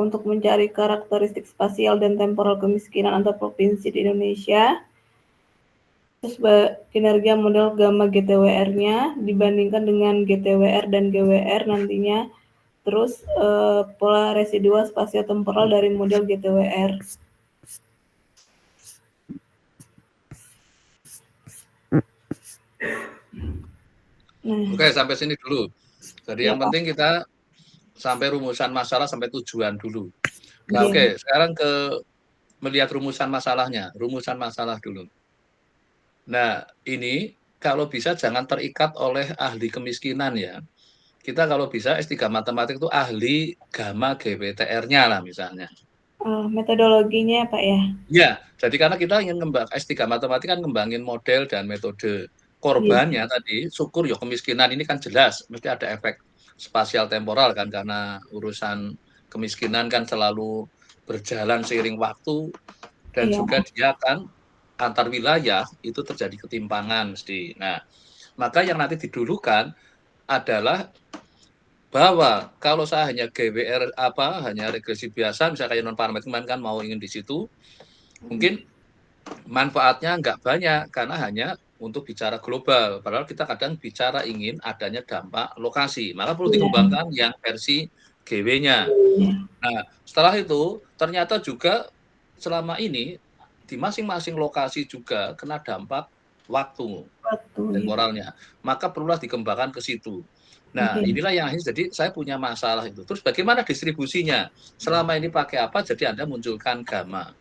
untuk mencari karakteristik spasial dan temporal kemiskinan antar provinsi di Indonesia. Terus kinerja model gamma GTWR-nya dibandingkan dengan GTWR dan GWR nantinya. Terus pola residual spasio-temporal dari model GTWR. Oke, sampai sini dulu. Jadi yang penting kita sampai rumusan masalah, sampai tujuan dulu. Nah, oke, sekarang melihat rumusan masalahnya. Rumusan masalah dulu. Nah, ini kalau bisa jangan terikat oleh ahli kemiskinan ya. Kita kalau bisa S3 matematik itu ahli gamma GWTR-nya lah misalnya. Metodologinya Pak ya? Ya, jadi karena kita ingin S3 matematik kan ngembangin model dan metode. Korbannya tadi, syukur ya kemiskinan ini kan jelas, mesti ada efek spasial temporal kan, karena urusan kemiskinan kan selalu berjalan seiring waktu, dan juga dia kan antar wilayah itu terjadi ketimpangan mesti. Nah, maka yang nanti didulukan adalah bahwa kalau saya hanya GWR hanya regresi biasa, misalnya kayak non parameter kan mau ingin di situ, mungkin manfaatnya nggak banyak karena hanya untuk bicara global. Padahal kita kadang bicara ingin adanya dampak lokasi, maka perlu dikembangkan yang versi GW-nya. Nah, setelah itu ternyata juga selama ini di masing-masing lokasi juga kena dampak waktu temporalnya. Maka perlulah dikembangkan ke situ. Nah, inilah yang akhirnya jadi saya punya masalah itu. Terus bagaimana distribusinya? Selama ini pakai apa? Jadi Anda munculkan gamma.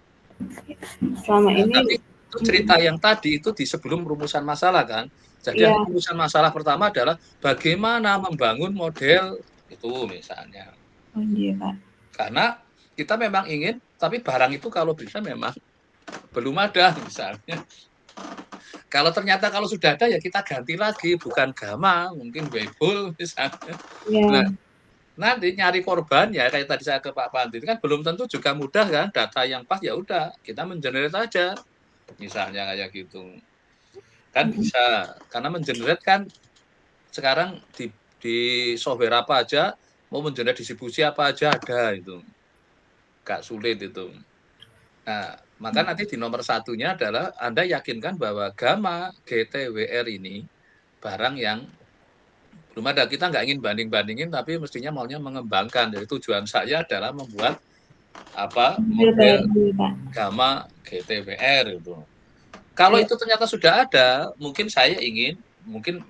Selama ini tapi itu cerita yang tadi itu di sebelum rumusan masalah kan. Jadi rumusan masalah pertama adalah bagaimana membangun model itu misalnya. Oh iya Pak. Karena kita memang ingin, tapi barang itu kalau bisa memang belum ada misalnya. Kalau ternyata kalau sudah ada ya kita ganti lagi, bukan gamma, mungkin Weibull misalnya. Nah, nanti nyari korban ya kayak tadi saya ke Pak Pandi itu kan belum tentu juga mudah kan, data yang pas ya udah kita mengenerate aja misalnya kayak gitu kan bisa, karena mengenerate kan sekarang di software apa aja mau mengenerate distribusi apa aja ada, itu gak sulit itu. Nah, maka nanti di nomor satunya adalah Anda yakinkan bahwa gamma GTWR ini barang yang belum ada. Kita nggak ingin banding-bandingin, tapi mestinya maunya mengembangkan. Jadi tujuan saya adalah membuat model gamma GTWR itu. Kalau itu ternyata sudah ada, mungkin saya ingin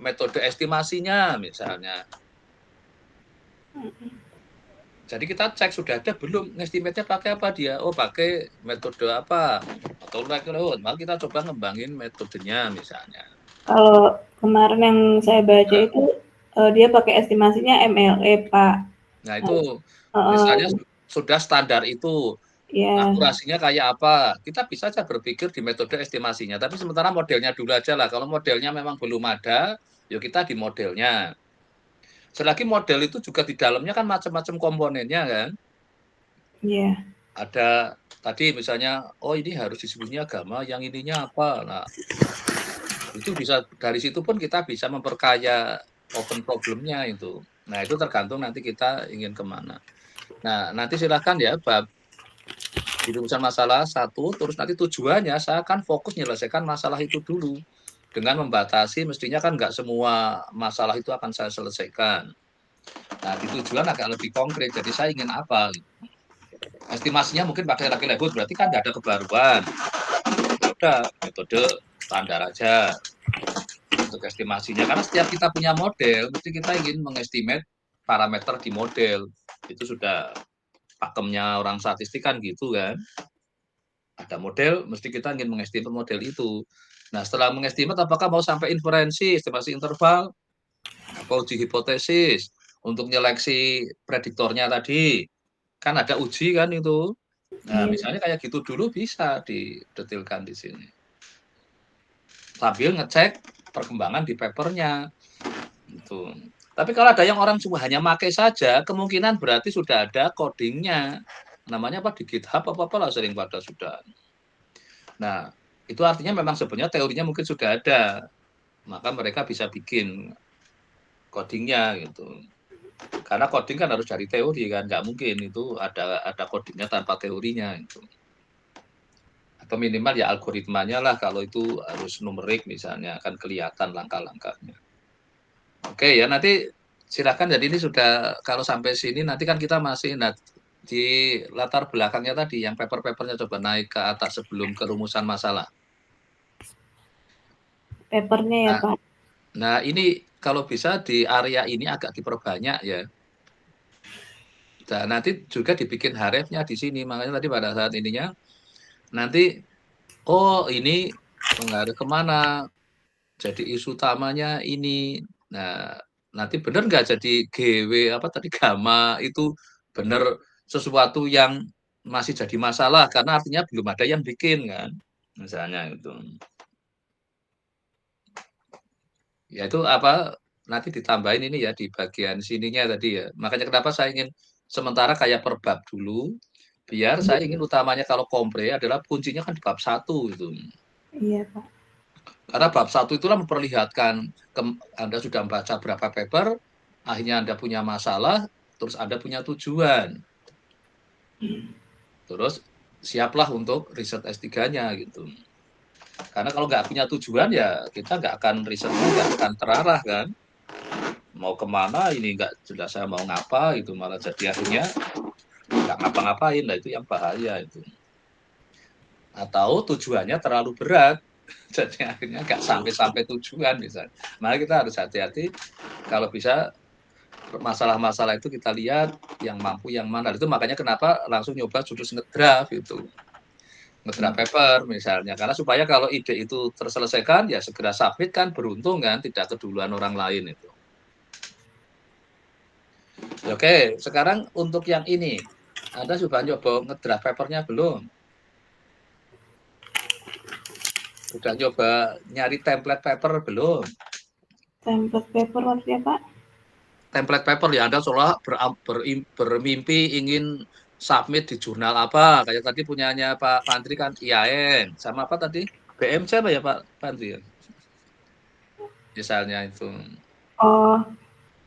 metode estimasinya misalnya. Jadi kita cek sudah ada belum, estimate-nya pakai apa dia? Oh, pakai metode apa? Atau maka kita coba ngembangin metodenya misalnya. Kalau kemarin yang saya baca itu dia pakai estimasinya MLE, Pak. Nah, itu misalnya sudah standar itu. Akurasinya kayak apa? Kita bisa saja berpikir di metode estimasinya, tapi sementara modelnya dulu aja lah. Kalau modelnya memang belum ada, yuk kita di modelnya. Selagi model itu juga di dalamnya kan macam-macam komponennya kan. Iya. Ada tadi misalnya, oh ini harus distribusinya gamma, yang ininya apa. Nah, itu bisa dari situ pun kita bisa memperkaya open problemnya itu. Nah, itu tergantung nanti kita ingin kemana. Nah, nanti silakan ya, Bab. Di rumusan masalah satu, terus nanti tujuannya saya akan fokus menyelesaikan masalah itu dulu. Dengan membatasi, mestinya kan nggak semua masalah itu akan saya selesaikan. Nah, di tujuan agak lebih konkret. Jadi saya ingin apa? Estimasinya mungkin pakai lagi label, berarti kan nggak ada kebaruan. Ya udah, metode standar aja untuk estimasinya. Karena setiap kita punya model, mesti kita ingin mengestimate parameter di model. Itu sudah pakemnya orang statistik kan gitu kan. Ada model, mesti kita ingin mengestimate model itu. Nah, setelah mengestimate, apakah mau sampai inferensi, estimasi interval, atau uji hipotesis, untuk nyeleksi prediktornya tadi, kan ada uji kan itu. Nah, misalnya kayak gitu dulu bisa didetilkan di sini. Sambil ngecek perkembangan di papernya. Gitu. Tapi kalau ada yang orang cuma hanya pakai saja, kemungkinan berarti sudah ada codingnya. Namanya apa di GitHub apa lah sering pada sudah. Nah, itu artinya memang sebenarnya teorinya mungkin sudah ada. Maka mereka bisa bikin codingnya gitu. Karena coding kan harus dari teori kan, nggak mungkin itu ada codingnya tanpa teorinya itu. Atau minimal ya algoritmanya lah, kalau itu harus numerik misalnya, akan kelihatan langkah-langkahnya. Oke ya, nanti silakan. Jadi ini sudah, kalau sampai sini nanti kan kita masih di latar belakangnya tadi, yang paper-papernya coba naik ke atas sebelum kerumusan masalah. Papernya ya Pak. Nah ini kalau bisa di area ini agak diperbanyak ya. Nah, nanti juga dibikin harefnya di sini, makanya tadi pada saat ininya nanti ini mengarah kemana, jadi isu utamanya ini. Nah, nanti benar nggak jadi GW apa tadi gamma itu benar sesuatu yang masih jadi masalah karena artinya belum ada yang bikin kan, misalnya itu. Ya itu apa nanti ditambahin ini ya di bagian sininya tadi ya. Makanya kenapa saya ingin sementara kayak per bab dulu, biar saya ingin utamanya kalau kompre adalah kuncinya kan di bab 1 itu. Iya Pak. Karena bab 1 itulah memperlihatkan Anda sudah membaca berapa paper, akhirnya Anda punya masalah, terus Anda punya tujuan. Terus siaplah untuk riset S3-nya gitu. Karena kalau nggak punya tujuan ya kita nggak akan risetnya nggak akan terarah kan. Mau kemana ini nggak jelas saya mau ngapa gitu, malah jadi akhirnya nggak ngapa-ngapain, lah itu yang bahaya itu. Atau tujuannya terlalu berat, jadi akhirnya nggak sampai tujuan misalnya. Maka kita harus hati-hati kalau bisa masalah-masalah itu kita lihat yang mampu yang mana. Itu makanya kenapa langsung nyoba jurus ngedraft itu. Ngedraft paper misalnya, karena supaya kalau ide itu terselesaikan ya segera submit kan, beruntung kan, tidak keduluan orang lain itu. Oke, sekarang untuk yang ini, Anda sudah nyoba ngedraft papernya belum? Sudah coba nyari template paper belum? Template paper maksudnya Pak? Template paper ya, Anda seolah bermimpi ingin submit di jurnal apa, kayak tadi punyanya Pak Pantri kan IAIN, sama apa tadi? BMC apa ya Pak Pantri? Misalnya itu. Oh,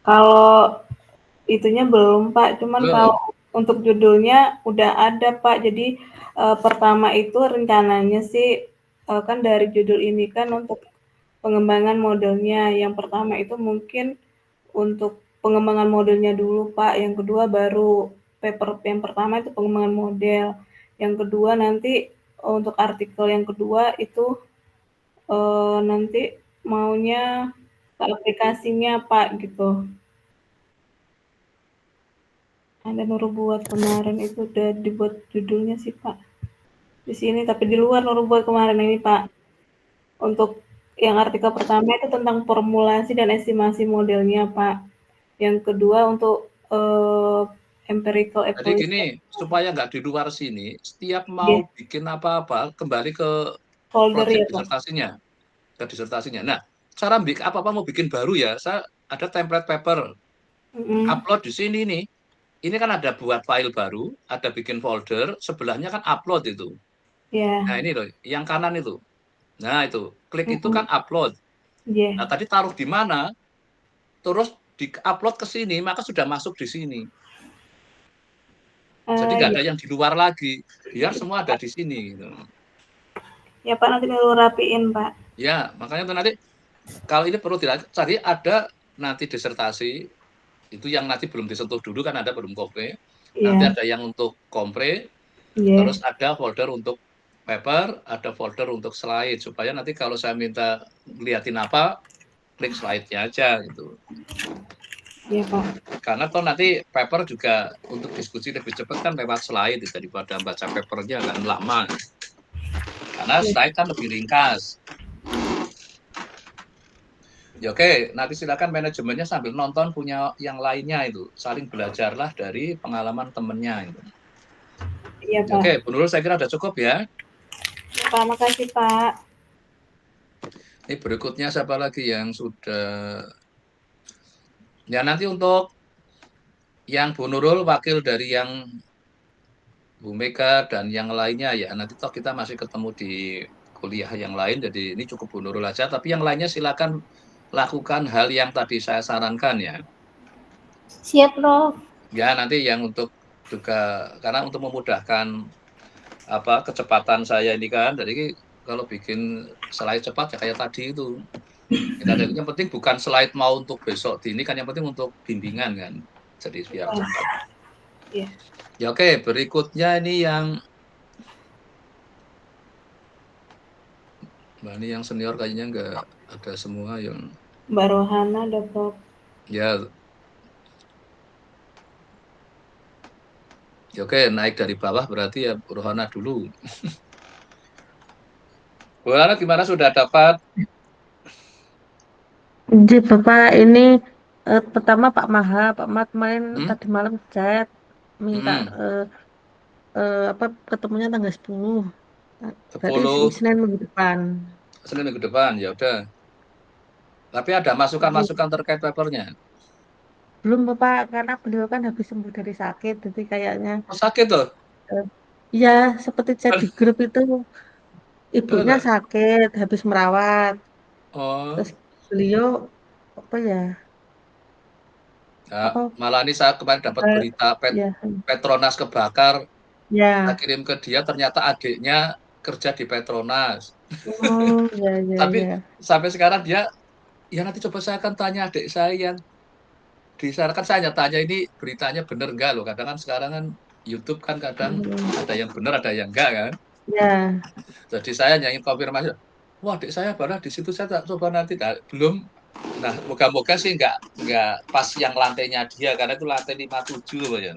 kalau itunya belum Pak, cuman kalau untuk judulnya udah ada Pak. Jadi pertama itu rencananya sih kan dari judul ini kan untuk pengembangan modelnya. Yang pertama itu mungkin untuk pengembangan modelnya dulu Pak. Yang kedua baru paper yang pertama itu pengembangan model. Yang kedua nanti untuk artikel yang kedua itu nanti maunya ke aplikasinya Pak gitu. Ada Nurul buat kemarin itu udah dibuat judulnya sih Pak. Di sini tapi di luar Nurul buat kemarin ini Pak. Untuk yang artikel pertama itu tentang formulasi dan estimasi modelnya Pak. Yang kedua untuk empirical Jadi evolution. gini, supaya nggak di luar sini, setiap mau bikin apa-apa, kembali ke folder project ya Pak. disertasinya. Ke disertasinya. Nah, cara apa-apa mau bikin baru ya, saya ada template paper. Upload di sini nih. Ini kan ada buat file baru, ada bikin folder, sebelahnya kan upload itu. Nah, ini loh, yang kanan itu. Nah, itu. Klik itu kan upload. Nah, tadi taruh di mana? Terus di-upload ke sini, maka sudah masuk di sini. Jadi nggak ada yang di luar lagi. Biar semua ada di sini. Gitu. Ya Pak, nanti perlu rapiin Pak. Ya, makanya itu nanti kalau ini perlu dilanjut. Tadi ada nanti disertasi Itu yang nanti belum disentuh dulu kan ada belum kompre. Nanti Iya. ada yang untuk kompre, Iya. terus ada folder untuk paper, ada folder untuk slide supaya nanti kalau saya minta ngeliatin apa, klik slide-nya aja gitu. Iya, Pak. Karena toh nanti paper juga untuk diskusi lebih cepat kan lewat slide daripada baca papernya kan lama. Karena slide kan lebih ringkas. Ya oke, nanti silakan manajemennya sambil nonton punya yang lainnya itu. Saling belajarlah dari pengalaman temennya itu. Iya, Ya, Pak. oke, Bu Nurul saya kira sudah cukup ya. Pak, makasih, Pak. Ini berikutnya siapa lagi yang sudah. Ya nanti untuk yang Bu Nurul wakil dari yang Bu Mega dan yang lainnya ya nanti toh kita masih ketemu di kuliah yang lain jadi ini cukup Bu Nurul aja tapi yang lainnya silakan lakukan hal yang tadi saya sarankan ya. Siap, Prof. Ya nanti yang untuk juga karena untuk memudahkan kecepatan saya ini kan jadi kalau bikin slide cepat ya kayak tadi itu. Yang penting bukan slide mau untuk besok ini kan yang penting untuk bimbingan kan. Jadi biar cepat. Iya. Ya oke, berikutnya ini yang Mbak ini yang senior kayaknya nggak ada semua yang. Mbak Rohana ada, Prof. Ya. Ya oke, naik dari bawah berarti ya Bu Rohana dulu. Bu Rohana gimana sudah dapat? Jadi Bapak ini pertama Pak Maha kemarin tadi malam chat minta ketemunya tanggal 10. Berarti 10 Senin minggu depan. Senin minggu depan ya udah. Tapi ada masukan-masukan terkait papernya. Belum Bapak karena beliau kan habis sembuh dari sakit jadi kayaknya Sakit tuh. ya seperti chat di grup itu ibunya sakit habis merawat. Terus beliau apa ya? Malah ini saya kemarin dapat berita Petronas kebakar. Ya. Saya kirim ke dia ternyata adiknya kerja di Petronas. Oh, ya. Tapi sampai sekarang dia ya nanti coba saya akan tanya adik saya yang disarankan saya tanya ini beritanya benar enggak loh. Kadang kan sekarang kan YouTube kan kadang ada yang benar ada yang enggak kan. Ya. Jadi saya nyanyi konfirmasi. Wah, adik saya padahal di situ saya tak coba nanti belum. Nah, moga-moga sih enggak pas yang lantainya dia karena itu lantai 57 loh ya.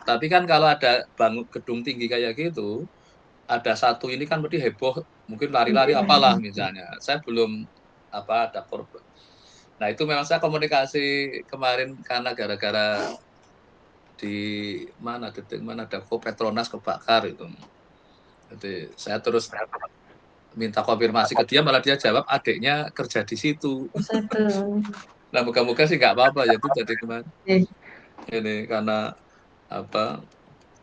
Tapi kan kalau ada bangun gedung tinggi kayak gitu, ada satu ini kan berarti heboh, mungkin lari-lari apalah misalnya. Saya belum ada korban. Nah, itu memang saya komunikasi kemarin karena gara-gara di mana ada Petronas kebakar itu. Jadi saya terus minta konfirmasi ke dia, malah dia jawab adiknya kerja di situ. Nah, moga-moga sih nggak apa-apa ya itu jadi kemarin. Ini karena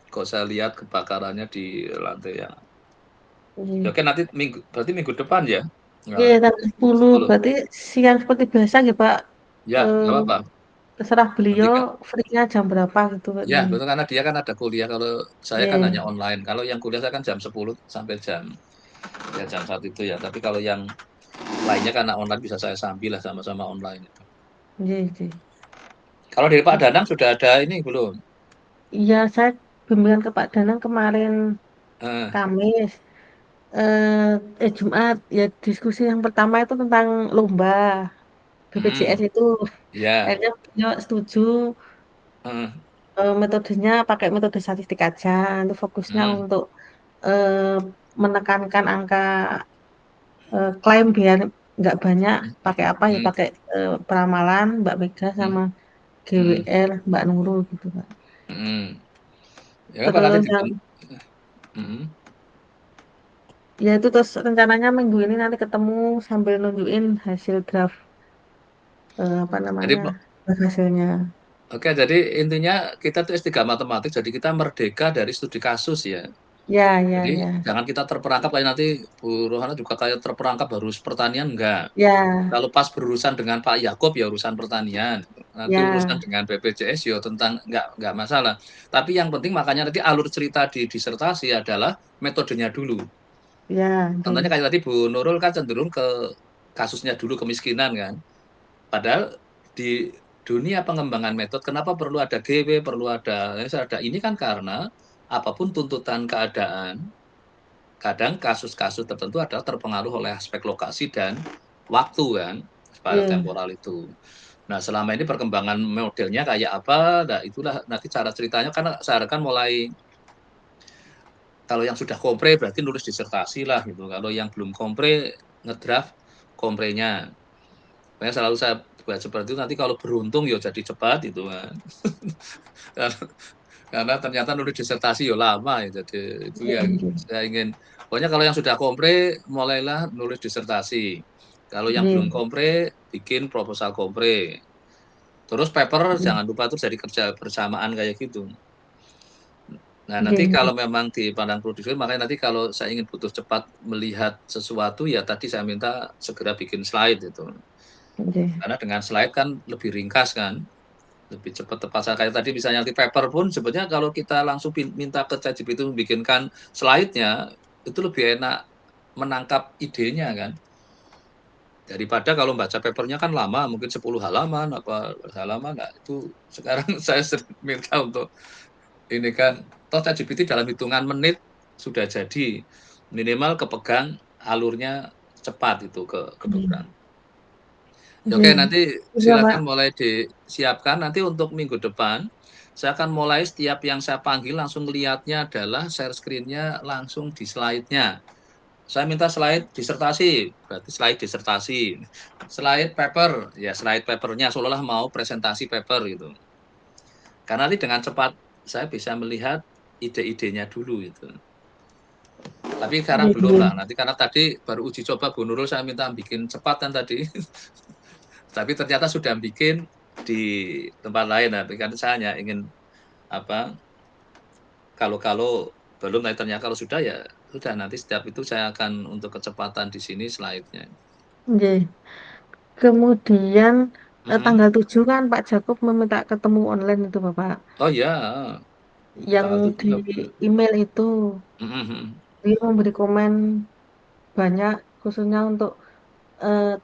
kok saya lihat kebakarannya di lantai yang. Oke, nanti berarti minggu depan ya? Iya, tanggal 10. Berarti siang seperti biasa ya, Pak? Ya, nggak apa-apa. Terserah beliau free-nya jam berapa gitu. Ya, betul karena dia kan ada kuliah. Kalau saya kan hanya online. Kalau yang kuliah saya kan jam 10 sampai jam 1 itu ya. Tapi kalau yang lainnya karena online bisa saya sambil lah sama-sama online. Iya. Kalau dari Pak Danang sudah ada ini belum? Iya, saya bimbingan ke Pak Danang kemarin Kamis. Jumat ya diskusi yang pertama itu tentang lomba BPJS itu. Akhirnya beliau setuju metodenya pakai metode statistik aja. Itu fokusnya untuk menekankan angka klaim biar nggak banyak. Pakai apa ya? Pakai peramalan Mbak Mega sama GWR Mbak Nurul gitu Pak. Ya, terus ya itu terus rencananya minggu ini nanti ketemu sambil nunjukin hasil draft hasilnya. Oke, jadi intinya kita tuh S3 matematik, jadi kita merdeka dari studi kasus ya. Ya. Jadi jangan kita terperangkap kayak nanti Bu Rohana juga kayak terperangkap harus pertanian enggak. Ya. Kalau pas berurusan dengan Pak Yaakob ya urusan pertanian. Nanti urusan dengan BPJS ya tentang enggak masalah. Tapi yang penting makanya nanti alur cerita di disertasi adalah metodenya dulu. Ya. Contohnya kayak tadi Bu Nurul kan cenderung ke kasusnya dulu kemiskinan kan. Padahal di dunia pengembangan metode kenapa perlu ada GW, perlu ada ini kan karena apapun tuntutan keadaan, kadang kasus-kasus tertentu adalah terpengaruh oleh aspek lokasi dan waktu kan, spasial Iya. temporal itu. Nah, selama ini perkembangan modelnya kayak apa, nah itulah nanti cara ceritanya karena saya harapkan mulai kalau yang sudah kompre berarti nulis disertasi lah gitu, kalau yang belum kompre ngedraft komprenya. Makanya selalu saya buat seperti itu, nanti kalau beruntung ya jadi cepat gitu kan. Karena ternyata nulis disertasi ya lama ya, jadi itu Iya, yang iya. saya ingin. Pokoknya kalau yang sudah kompre, mulailah nulis disertasi. Kalau yang Iya. belum kompre, bikin proposal kompre. Terus paper Iya. jangan lupa terus jadi kerja bersamaan kayak gitu. Nah, Iya, nanti iya. kalau memang dipandang produser, makanya nanti kalau saya ingin butuh cepat melihat sesuatu, ya tadi saya minta segera bikin slide itu. Iya. Karena dengan slide kan lebih ringkas kan, lebih cepat tepat. Saya kayak tadi misalnya di paper pun sebenarnya kalau kita langsung minta ke ChatGPT membikinkan slide-nya, itu lebih enak menangkap idenya kan. Daripada kalau baca papernya kan lama, mungkin 10 halaman, apa halaman, nah itu sekarang saya sering minta untuk ini kan, toh ChatGPT dalam hitungan menit sudah jadi, minimal kepegang alurnya cepat itu ke Iya. kedengeran. Ya, Iya. oke, nanti Iya, Pak. silakan mulai disiapkan. Nanti untuk minggu depan, saya akan mulai setiap yang saya panggil langsung lihatnya adalah share screen-nya langsung di slide-nya. Saya minta slide disertasi, berarti slide disertasi. Slide paper, ya slide paper-nya seolah-olah mau presentasi paper gitu. Karena nanti dengan cepat saya bisa melihat ide-idenya dulu gitu. Tapi sekarang Iya, belum iya. lah, nanti karena tadi baru uji coba Bu Nurul saya minta bikin cepat kan tadi. Tapi ternyata sudah bikin di tempat lain. Nah, kan saya hanya ingin apa, kalau belum, nanti ternyata kalau sudah ya sudah, nanti setiap itu saya akan untuk kecepatan di sini slide-nya. Iya. Kemudian Mhm. tanggal 7 kan Pak Jakob meminta ketemu online itu Bapak. Oh ya, Yang tanggal 7 di ya bener. email itu Mhm, mhm. dia memberi komen banyak khususnya untuk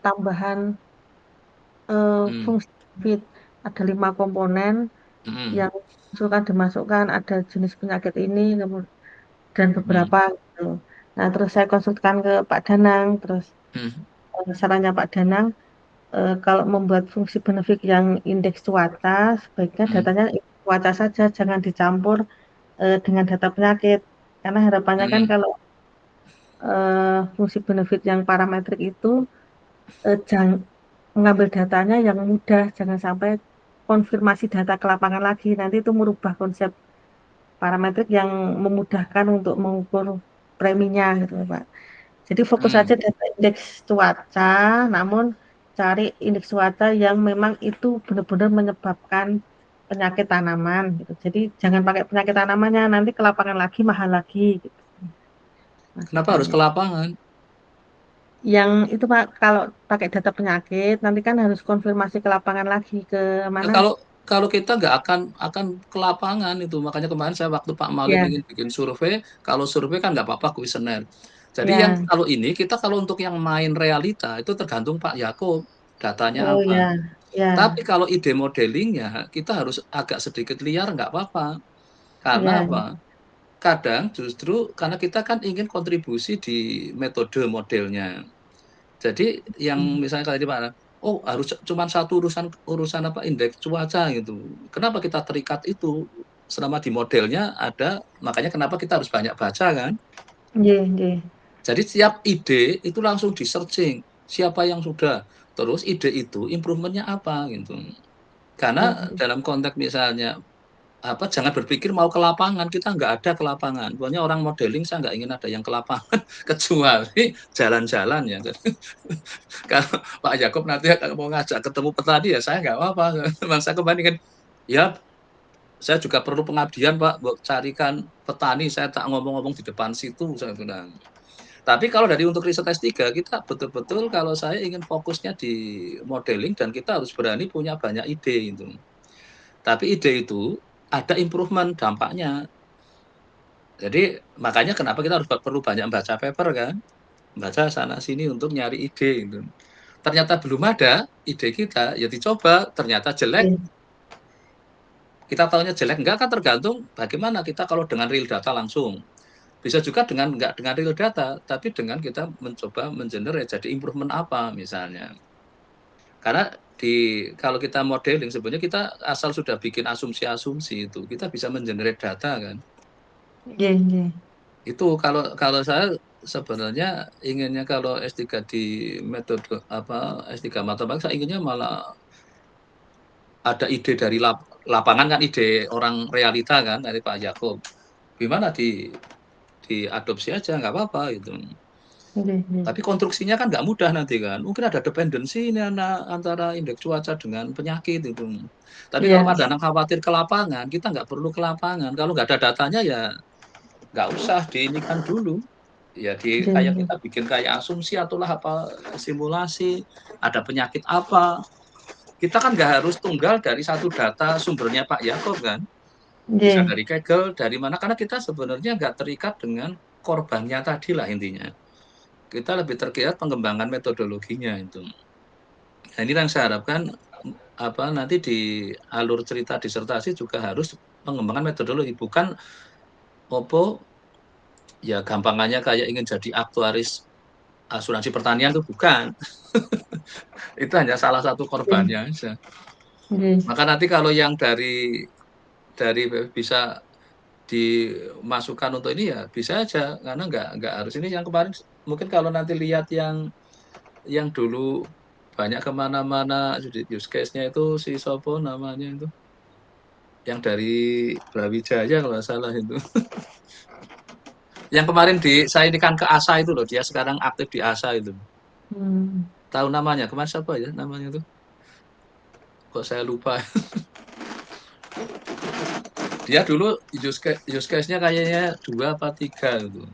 tambahan Mmm, fungsi fit. Ada 5 komponen mhm, yang dimasukkan ada jenis penyakit ini dan mhm, beberapa gitu. Nah, terus saya konsultasikan ke Pak Danang, terus mhm, sarannya Pak Danang kalau membuat fungsi benefit yang indeks cuaca, sebaiknya mhm, datanya indeks cuaca saja, jangan dicampur dengan data penyakit. Karena harapannya kan mhm, kalau fungsi benefit yang parametrik itu mengambil datanya yang mudah, jangan sampai konfirmasi data ke lapangan lagi. Nanti itu merubah konsep parametrik yang memudahkan untuk mengukur preminya gitu, Pak. Jadi fokus mhm. saja data indeks cuaca, namun cari indeks cuaca yang memang itu benar-benar menyebabkan penyakit tanaman gitu. Jadi jangan pakai penyakit tanamannya, nanti ke lapangan lagi mahal lagi gitu. Kenapa harus Masukannya. ke lapangan? Yang itu Pak, kalau pakai data penyakit, nanti kan harus konfirmasi ke lapangan lagi ke Ya mana? kalau kita nggak akan ke lapangan itu, makanya kemarin saya waktu Pak Malim Ya, ingin bikin survei, kalau survei kan nggak apa-apa kuesioner. Jadi yang ya. kalau ini, kita kalau untuk yang main realita, itu tergantung Pak Yakub, datanya Oh apa. ya, Tapi ya, kalau ide modelingnya, kita harus agak sedikit liar nggak apa-apa. Karena ya, apa? Kadang justru karena kita kan ingin kontribusi di metode modelnya. Jadi yang misalnya tadi Pak, oh harus cuman satu urusan urusan apa, indeks cuaca gitu. Kenapa kita terikat itu? Selama di modelnya ada, makanya kenapa kita harus banyak baca kan. ya, ya. Jadi setiap ide itu langsung di-searching, siapa yang sudah, terus ide itu improvement-nya apa gitu. Karena Oh, dalam konteks misalnya apa, jangan berpikir mau ke lapangan, kita nggak ada ke lapangan. Pokoknya orang modeling saya nggak ingin ada yang ke lapangan, kecuali jalan-jalan ya. Kalau Pak Yakob nanti mau ngajak ketemu petani ya saya nggak apa-apa. Memang saya kemarin kan, ya saya juga perlu pengabdian Pak, buat carikan petani, saya tak ngomong-ngomong di depan situ, saya bilang. Tapi kalau dari untuk riset S3, kita betul-betul kalau saya ingin fokusnya di modeling dan kita harus berani punya banyak ide itu. Tapi ide itu ada improvement dampaknya. Jadi makanya kenapa kita harus perlu banyak baca paper kan, baca sana sini untuk nyari ide itu. ternyata belum ada ide kita, ya dicoba, ternyata jelek, kita tahunya jelek, enggak kan tergantung bagaimana kita kalau dengan real data langsung. Bisa juga enggak dengan real data, tapi dengan kita mencoba mengenerate jadi improvement apa misalnya. Karena kalau kita modeling sebenarnya kita asal sudah bikin asumsi-asumsi itu, kita bisa mengenerate data kan. Itu kalau saya sebenarnya inginnya kalau S3 di metode S3 matematika, saya inginnya malah ada ide dari lapangan kan, ide orang realita kan dari Pak Yakob. Gimana diadopsi aja nggak apa-apa gitu. Tapi konstruksinya kan nggak mudah nanti kan. Mungkin ada dependensi ini antara indeks cuaca dengan penyakit itu. Tapi kalau ada yang khawatir ke lapangan, kita nggak perlu ke lapangan. Kalau nggak ada datanya ya nggak usah diinikan dulu. Ya kayak kita bikin kayak asumsi ataulah apa simulasi, ada penyakit apa. Kita kan nggak harus tunggal dari satu data sumbernya Pak Yakob kan. Bisa dari Kaggle, dari mana, karena kita sebenarnya nggak terikat dengan korbannya tadi lah intinya. Kita lebih terkait pengembangan metodologinya itu. Nah, ini yang saya harapkan nanti di alur cerita disertasi juga harus pengembangan metodologi, bukan ya gampangannya kayak ingin jadi aktuaris asuransi pertanian itu bukan. Itu hanya salah satu korbannya aja. Maka nanti kalau yang dari bisa dimasukkan untuk ini ya bisa aja, karena nggak harus ini. Yang kemarin mungkin kalau nanti lihat yang dulu banyak kemana-mana use case-nya itu si Sopo namanya itu, yang dari Brawijaya kalau nggak salah itu. Yang kemarin saya ini kan ke ASA itu loh, dia sekarang aktif di ASA itu. Tahu namanya? Kemarin siapa ya namanya itu? Kok saya lupa. Dia dulu use case-nya kayaknya 2 apa 3 gitu.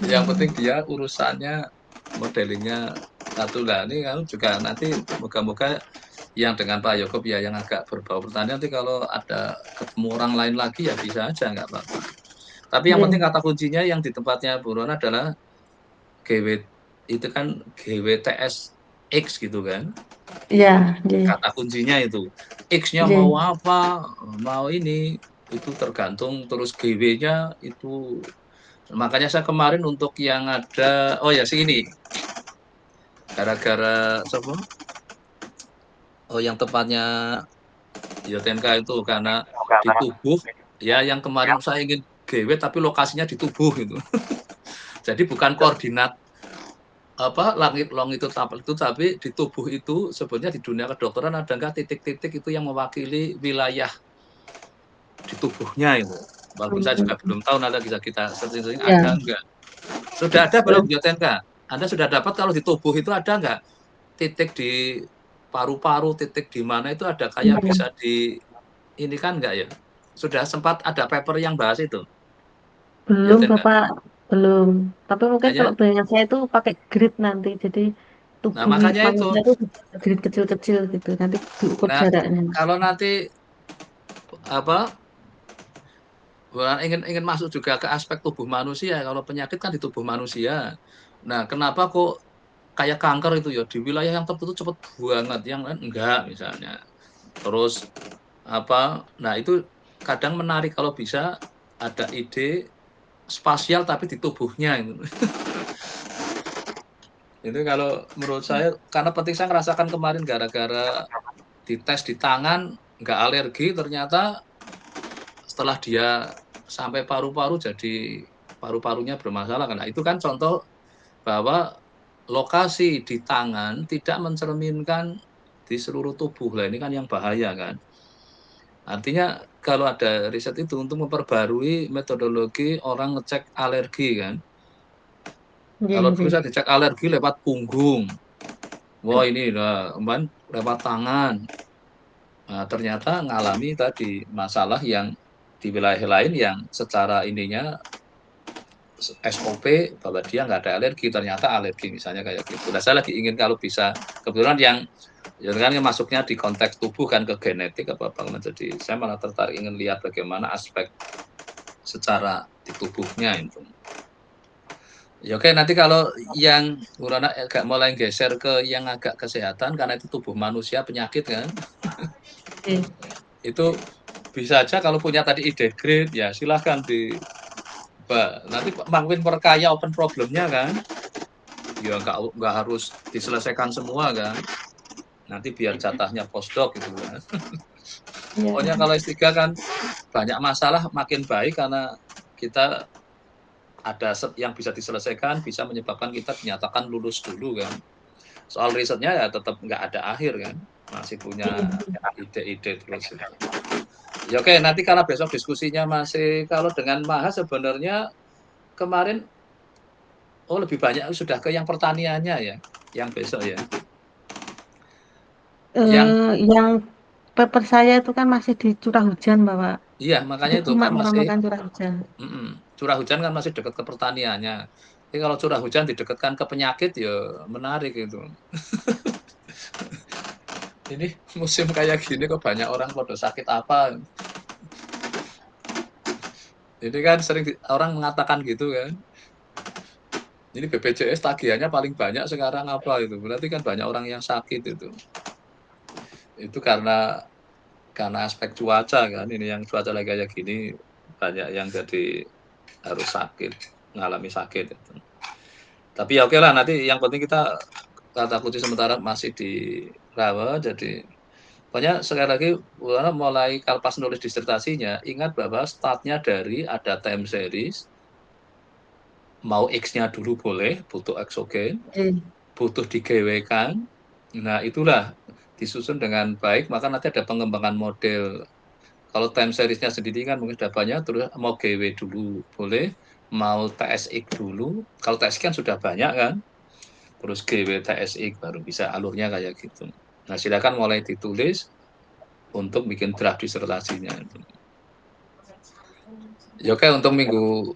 Yang penting dia urusannya modelingnya satu lah. Ini kan juga nanti moga-moga yang dengan Pak Yakob ya yang agak berbau pertanian, nanti kalau ada ketemu orang lain lagi ya bisa aja, nggak apa-apa. Tapi yang penting kata kuncinya yang di tempatnya Bu Rona adalah itu kan GWTS X gitu kan. Kata kuncinya itu. X-nya mau apa, mau ini, itu tergantung, terus GW-nya itu. Makanya saya kemarin untuk yang ada, ini. Gara-gara siapa? Yang tepatnya YTNK itu karena di tubuh, ya yang kemarin saya ingin GW tapi lokasinya di tubuh gitu. Jadi bukan koordinat langit long itu tapi di tubuh itu sebenarnya di dunia kedokteran ada enggak titik-titik itu yang mewakili wilayah di tubuhnya itu. Walaupun saya juga belum tahu, nanti bisa kita searching ada enggak. Sudah ada belum YTNK? Anda sudah dapat kalau di tubuh itu ada enggak titik di paru-paru, titik di mana itu ada kayak bisa ini kan enggak ya? Sudah sempat ada paper yang bahas itu? Belum Bapak, belum. Tapi mungkin kalau bayangan saya itu pakai grid nanti, jadi tubuh makanya manusia itu grid kecil-kecil gitu, nanti diukur jaraknya. Kalau nanti ingin masuk juga ke aspek tubuh manusia, kalau penyakit kan di tubuh manusia. Nah, kenapa kok kayak kanker itu ya di wilayah yang tertentu cepat banget, yang lain enggak misalnya. Terus nah itu kadang menarik kalau bisa ada ide spasial tapi di tubuhnya itu. Itu kalau menurut saya, karena penting, saya ngerasakan kemarin gara-gara dites di tangan nggak alergi, ternyata setelah dia sampai paru-paru jadi paru-parunya bermasalah. Nah itu kan contoh bahwa lokasi di tangan tidak mencerminkan di seluruh tubuh lah, ini kan yang bahaya kan. Artinya kalau ada riset itu untuk memperbarui metodologi orang ngecek alergi kan. Kalau dulu saya dicek alergi lewat punggung, wah ini lewat tangan. Nah, ternyata ngalami tadi masalah yang di wilayah lain yang secara ininya SOP bahwa dia nggak ada alergi, ternyata alergi misalnya kayak gitu. Nah, saya lagi ingin kalau bisa, kebetulan yang kan masuknya di konteks tubuh kan, ke genetik jadi saya malah tertarik ingin lihat bagaimana aspek secara di tubuhnya itu. Ya oke, nanti kalau yang Urana agak mulai geser ke yang agak kesehatan, karena itu tubuh manusia penyakit kan, Oke. itu bisa aja kalau punya tadi ide great, ya silahkan nanti makin perkaya open problemnya kan, ya nggak harus diselesaikan semua kan, nanti biar jatahnya postdoc gitu kan. Iya. Pokoknya kalau S3 kan banyak masalah makin baik karena kita ada yang bisa diselesaikan, bisa menyebabkan kita dinyatakan lulus dulu kan. Soal risetnya ya tetap nggak ada akhir kan, masih punya ide-ide terus. Ya oke, nanti kalau besok diskusinya masih kalau dengan Maha sebenarnya kemarin lebih banyak sudah ke yang pertaniannya ya, yang besok ya. Yang Yang paper saya itu kan masih di curah hujan, Bapak. iya Jadi makanya itu cuma kan masih meramakan curah hujan. curah hujan kan masih dekat ke pertaniannya. Jadi kalau curah hujan didekatkan ke penyakit ya menarik itu. Ini musim kayak gini kok banyak orang pada sakit apa. Ini kan sering orang mengatakan gitu kan. Ini BPJS tagihannya paling banyak sekarang apa itu? Berarti kan banyak orang yang sakit itu. Itu karena aspek cuaca kan. Ini yang cuaca lagi kayak gini banyak yang jadi harus sakit, mengalami sakit itu. Tapi ya oke lah, nanti yang penting kita kata kunci sementara masih di rawa, jadi pokoknya sekali lagi mulai kalau pas nulis disertasinya ingat bahwa startnya dari ada time series, mau X-nya dulu boleh, butuh eksogen, Oke. butuh digewekan. Nah, itulah disusun dengan baik, maka nanti ada pengembangan model. Kalau time series-nya sendiri kan mungkin sudah banyak, terus mau GW dulu boleh, mau TSX dulu. Kalau TSX kan sudah banyak kan, terus GW TSX baru bisa alurnya kayak gitu. Nah, silakan mulai ditulis untuk bikin draft disertasinya. Ya oke, untuk minggu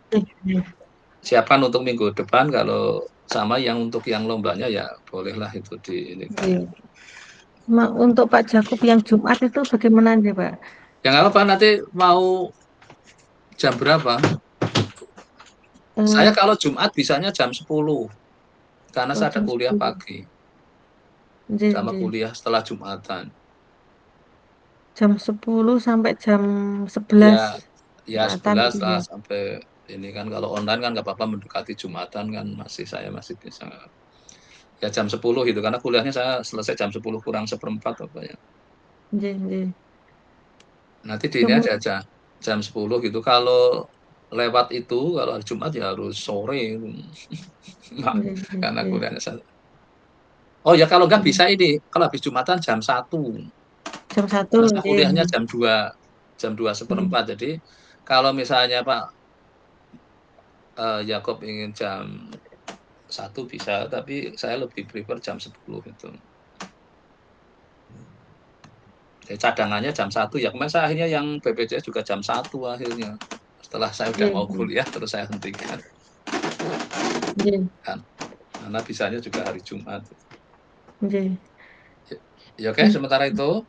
siapkan untuk minggu depan kalau sama yang untuk yang lombanya ya bolehlah itu di ini kan. Oke. Untuk Pak Jakub yang Jumat itu bagaimana nih, Pak? Yang apa nanti mau jam berapa? Saya Eh, kalau Jumat bisanya jam 10 karena saya ada jam kuliah 10. pagi Nggih, sama nggih. kuliah setelah Jumatan. Jam 10 sampai jam 11 Ya, ya Jumatan 11 itu lah ya. sampai ini kan kalau online kan nggak apa-apa mendekati Jumatan kan saya masih bisa. Ya jam 10 gitu karena kuliahnya saya selesai jam 10 kurang seperempat apa ya. Nggih, nggih. Nanti di ini aja Kemudian jam 10 gitu. Kalau lewat itu kalau hari Jumat ya harus sore. Nah, nggih, nggih, karena nggih. kuliahnya saya. Oh ya kalau nggak bisa ini, kalau habis Jumatan jam 1. Jam 1 Karena saya nggih, kuliahnya nggih. jam 2 Nggih. seperempat. Jadi kalau misalnya Pak Yakob ingin jam 1 bisa, tapi saya lebih prefer jam 10 itu. Jadi cadangannya jam 1 ya. Kemarin saya akhirnya yang BPJS juga jam 1 akhirnya. Setelah saya udah Nggih, mau nggih. kuliah terus saya hentikan Nggih, kan. Karena bisanya juga hari Jumat. nggih. Ya, ya oke, Nggih, sementara itu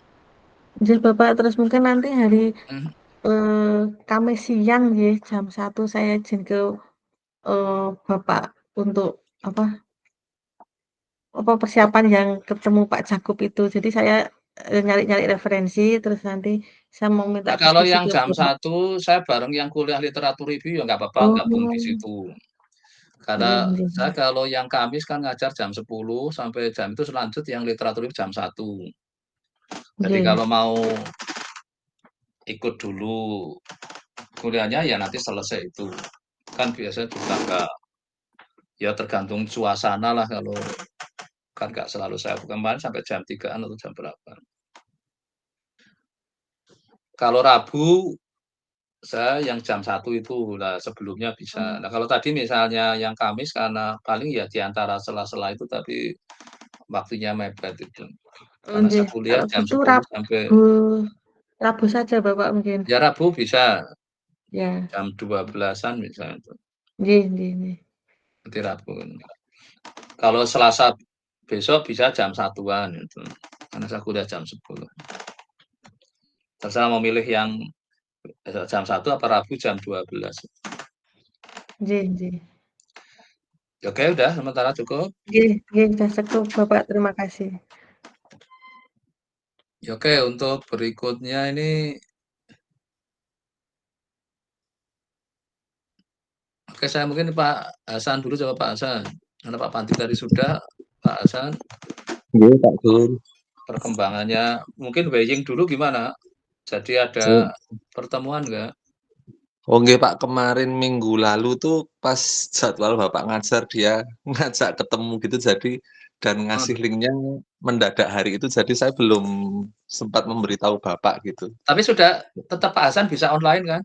nggih, Bapak, terus mungkin nanti hari hmm, Kamis siang nggih jam 1 saya izin ke Bapak untuk apa persiapan yang ketemu Pak Jakub itu. Jadi saya nyari-nyari referensi terus nanti saya mau minta nah kalau diskusi yang ke jam Bapak. 1 saya bareng yang kuliah literatur review ya nggak apa-apa gabung di Oh, situ. Karena nggih, nggih. saya kalau yang Kamis kan ngajar jam 10 sampai jam itu selanjut yang literatur review jam 1. Jadi Nggih, kalau mau ikut dulu kuliahnya ya nanti selesai itu. Kan biasanya juga nggak, ya tergantung suasana lah kalau kan nggak selalu saya kemarin sampai jam 3-an atau jam berapa. Kalau Rabu saya yang jam 1 itu, nah sebelumnya bisa. Nah kalau tadi misalnya yang Kamis karena paling ya di antara sela-sela itu tapi waktunya mepet itu. Karena nggih. saya kuliah Kalau jam gitu 10 sampai Rabu Rabu saja Bapak mungkin. ya Rabu bisa Ya, jam 12-an misalnya itu. nggih, nggih, nggih. Nanti Rabu. Kalau Selasa besok bisa jam 1-an itu. Karena saya kuliah jam 10. Terserah mau milih yang jam 1 apa Rabu jam 12. Nggih, nggih. Oke, udah sementara cukup. Nggih, sudah cukup Bapak, terima kasih. Oke, untuk berikutnya ini oke, saya mungkin Pak Hasan dulu, coba Pak Hasan. Karena Pak Panti tadi sudah, Pak Hasan, Nggih, Pak Gun. perkembangannya mungkin weighing dulu gimana? Jadi Oh, ada pertemuan nggak? oh nggih Pak, kemarin minggu lalu tuh pas jadwal Bapak ngajar dia ngajak ketemu gitu jadi dan Ah, ngasih linknya mendadak hari itu jadi saya belum sempat memberitahu Bapak gitu. tapi sudah tetap Pak Hasan bisa online kan?